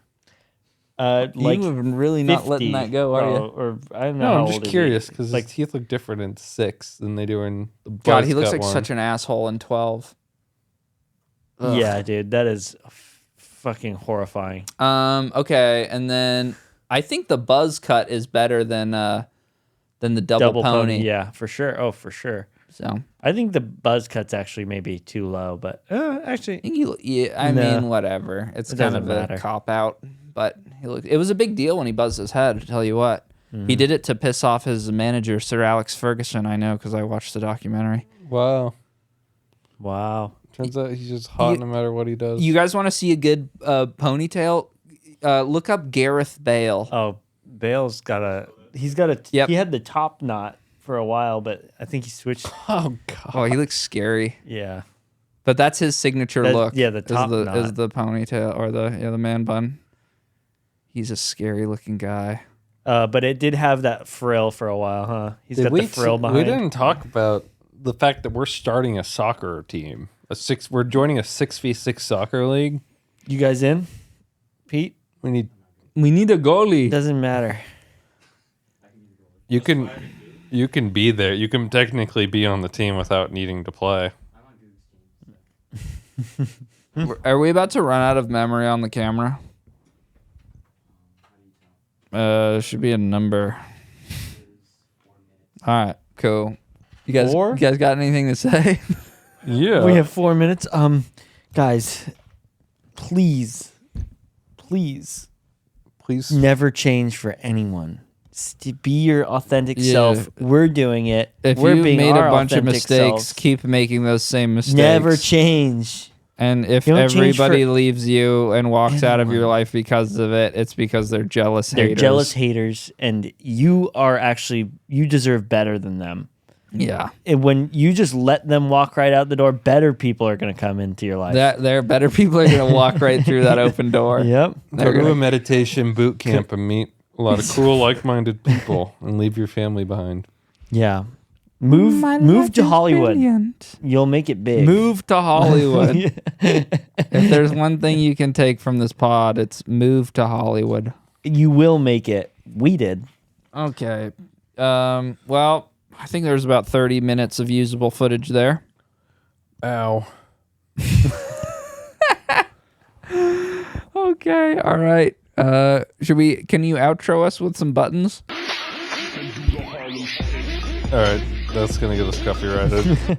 Like you have really 50, not letting that go, are you? Or I don't know. No, I'm just curious because his teeth look different in 6 than they do in the buzz God, he looks cut like one. such an asshole in 12. Ugh. Yeah, dude, that is fucking horrifying. Okay, and then I think the buzz cut is better than the double pony. Yeah, for sure. Oh, for sure. So I think the buzz cut's actually maybe too low, but actually, I mean, whatever. It's kind of a cop out, but it was a big deal when he buzzed his head. I'll tell you what, he did it to piss off his manager, Sir Alex Ferguson. I know because I watched the documentary. Wow. Turns out he's just hot no matter what he does. You guys want to see a good ponytail? Look up Gareth Bale. Oh, Bale's got a. He had the top knot for a while, but I think he switched. Oh god. Oh, he looks scary. Yeah. But that's his signature look. Yeah, the top knot is the ponytail or the man bun. He's a scary looking guy. But it did have that frill for a while, huh? He's got the frill behind. We didn't talk about the fact that we're starting a soccer team. We're joining a 6v6 soccer league. You guys in, Pete? We need a goalie. Doesn't matter. You can be there. You can technically be on the team without needing to play. Are we about to run out of memory on the camera? Should be a number. All right, cool. You guys got anything to say? Yeah. We have 4 minutes. Guys, please never change for anyone. Be your authentic Yeah. self. We're doing it. If We're you being made a our bunch of authentic mistakes, selves. keep making those same mistakes. Never change. And if You don't change everybody for leaves you and walks out of your anyone. life because of it, it's because they're jealous They're haters. jealous haters, and you deserve better than them. Yeah. And when you just let them walk right out the door, better people are going to come into your life. There better people are going to walk right through that open door. Yep. Go to a meditation boot camp and meet a lot of cool, like-minded people, and leave your family behind. Yeah. Move to Hollywood. You'll make it big. Move to Hollywood. If there's one thing you can take from this pod, it's move to Hollywood. You will make it. We did. Okay. Well, I think there's about 30 minutes of usable footage there. Ow. Okay. All right. Can you outro us with some buttons? All right, that's gonna get us copyrighted.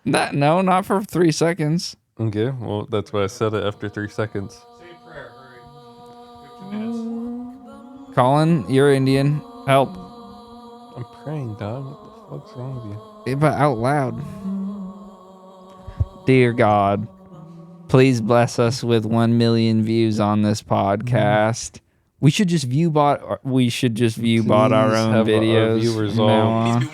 No, not for 3 seconds. Okay, well, that's why I said it after 3 seconds. Say a prayer. Hurry. 15 minutes. Colin, you're Indian. Help. I'm praying, dog. What the fuck's wrong with you? Yeah, but out loud. Dear God, please bless us with 1 million views on this podcast. We should just view bot our own Please have videos. our viewers from now all- on.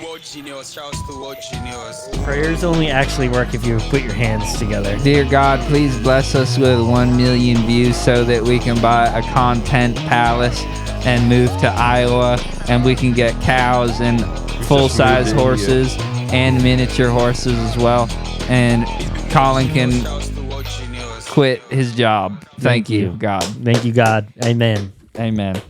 Prayers only actually work if you put your hands together. Dear God, please bless us with 1 million views so that we can buy a content palace and move to Iowa, and we can get cows and full-size moved to horses and miniature horses as well. And Colin can quit his job. Thank you, God. Thank you, God. Amen. Amen.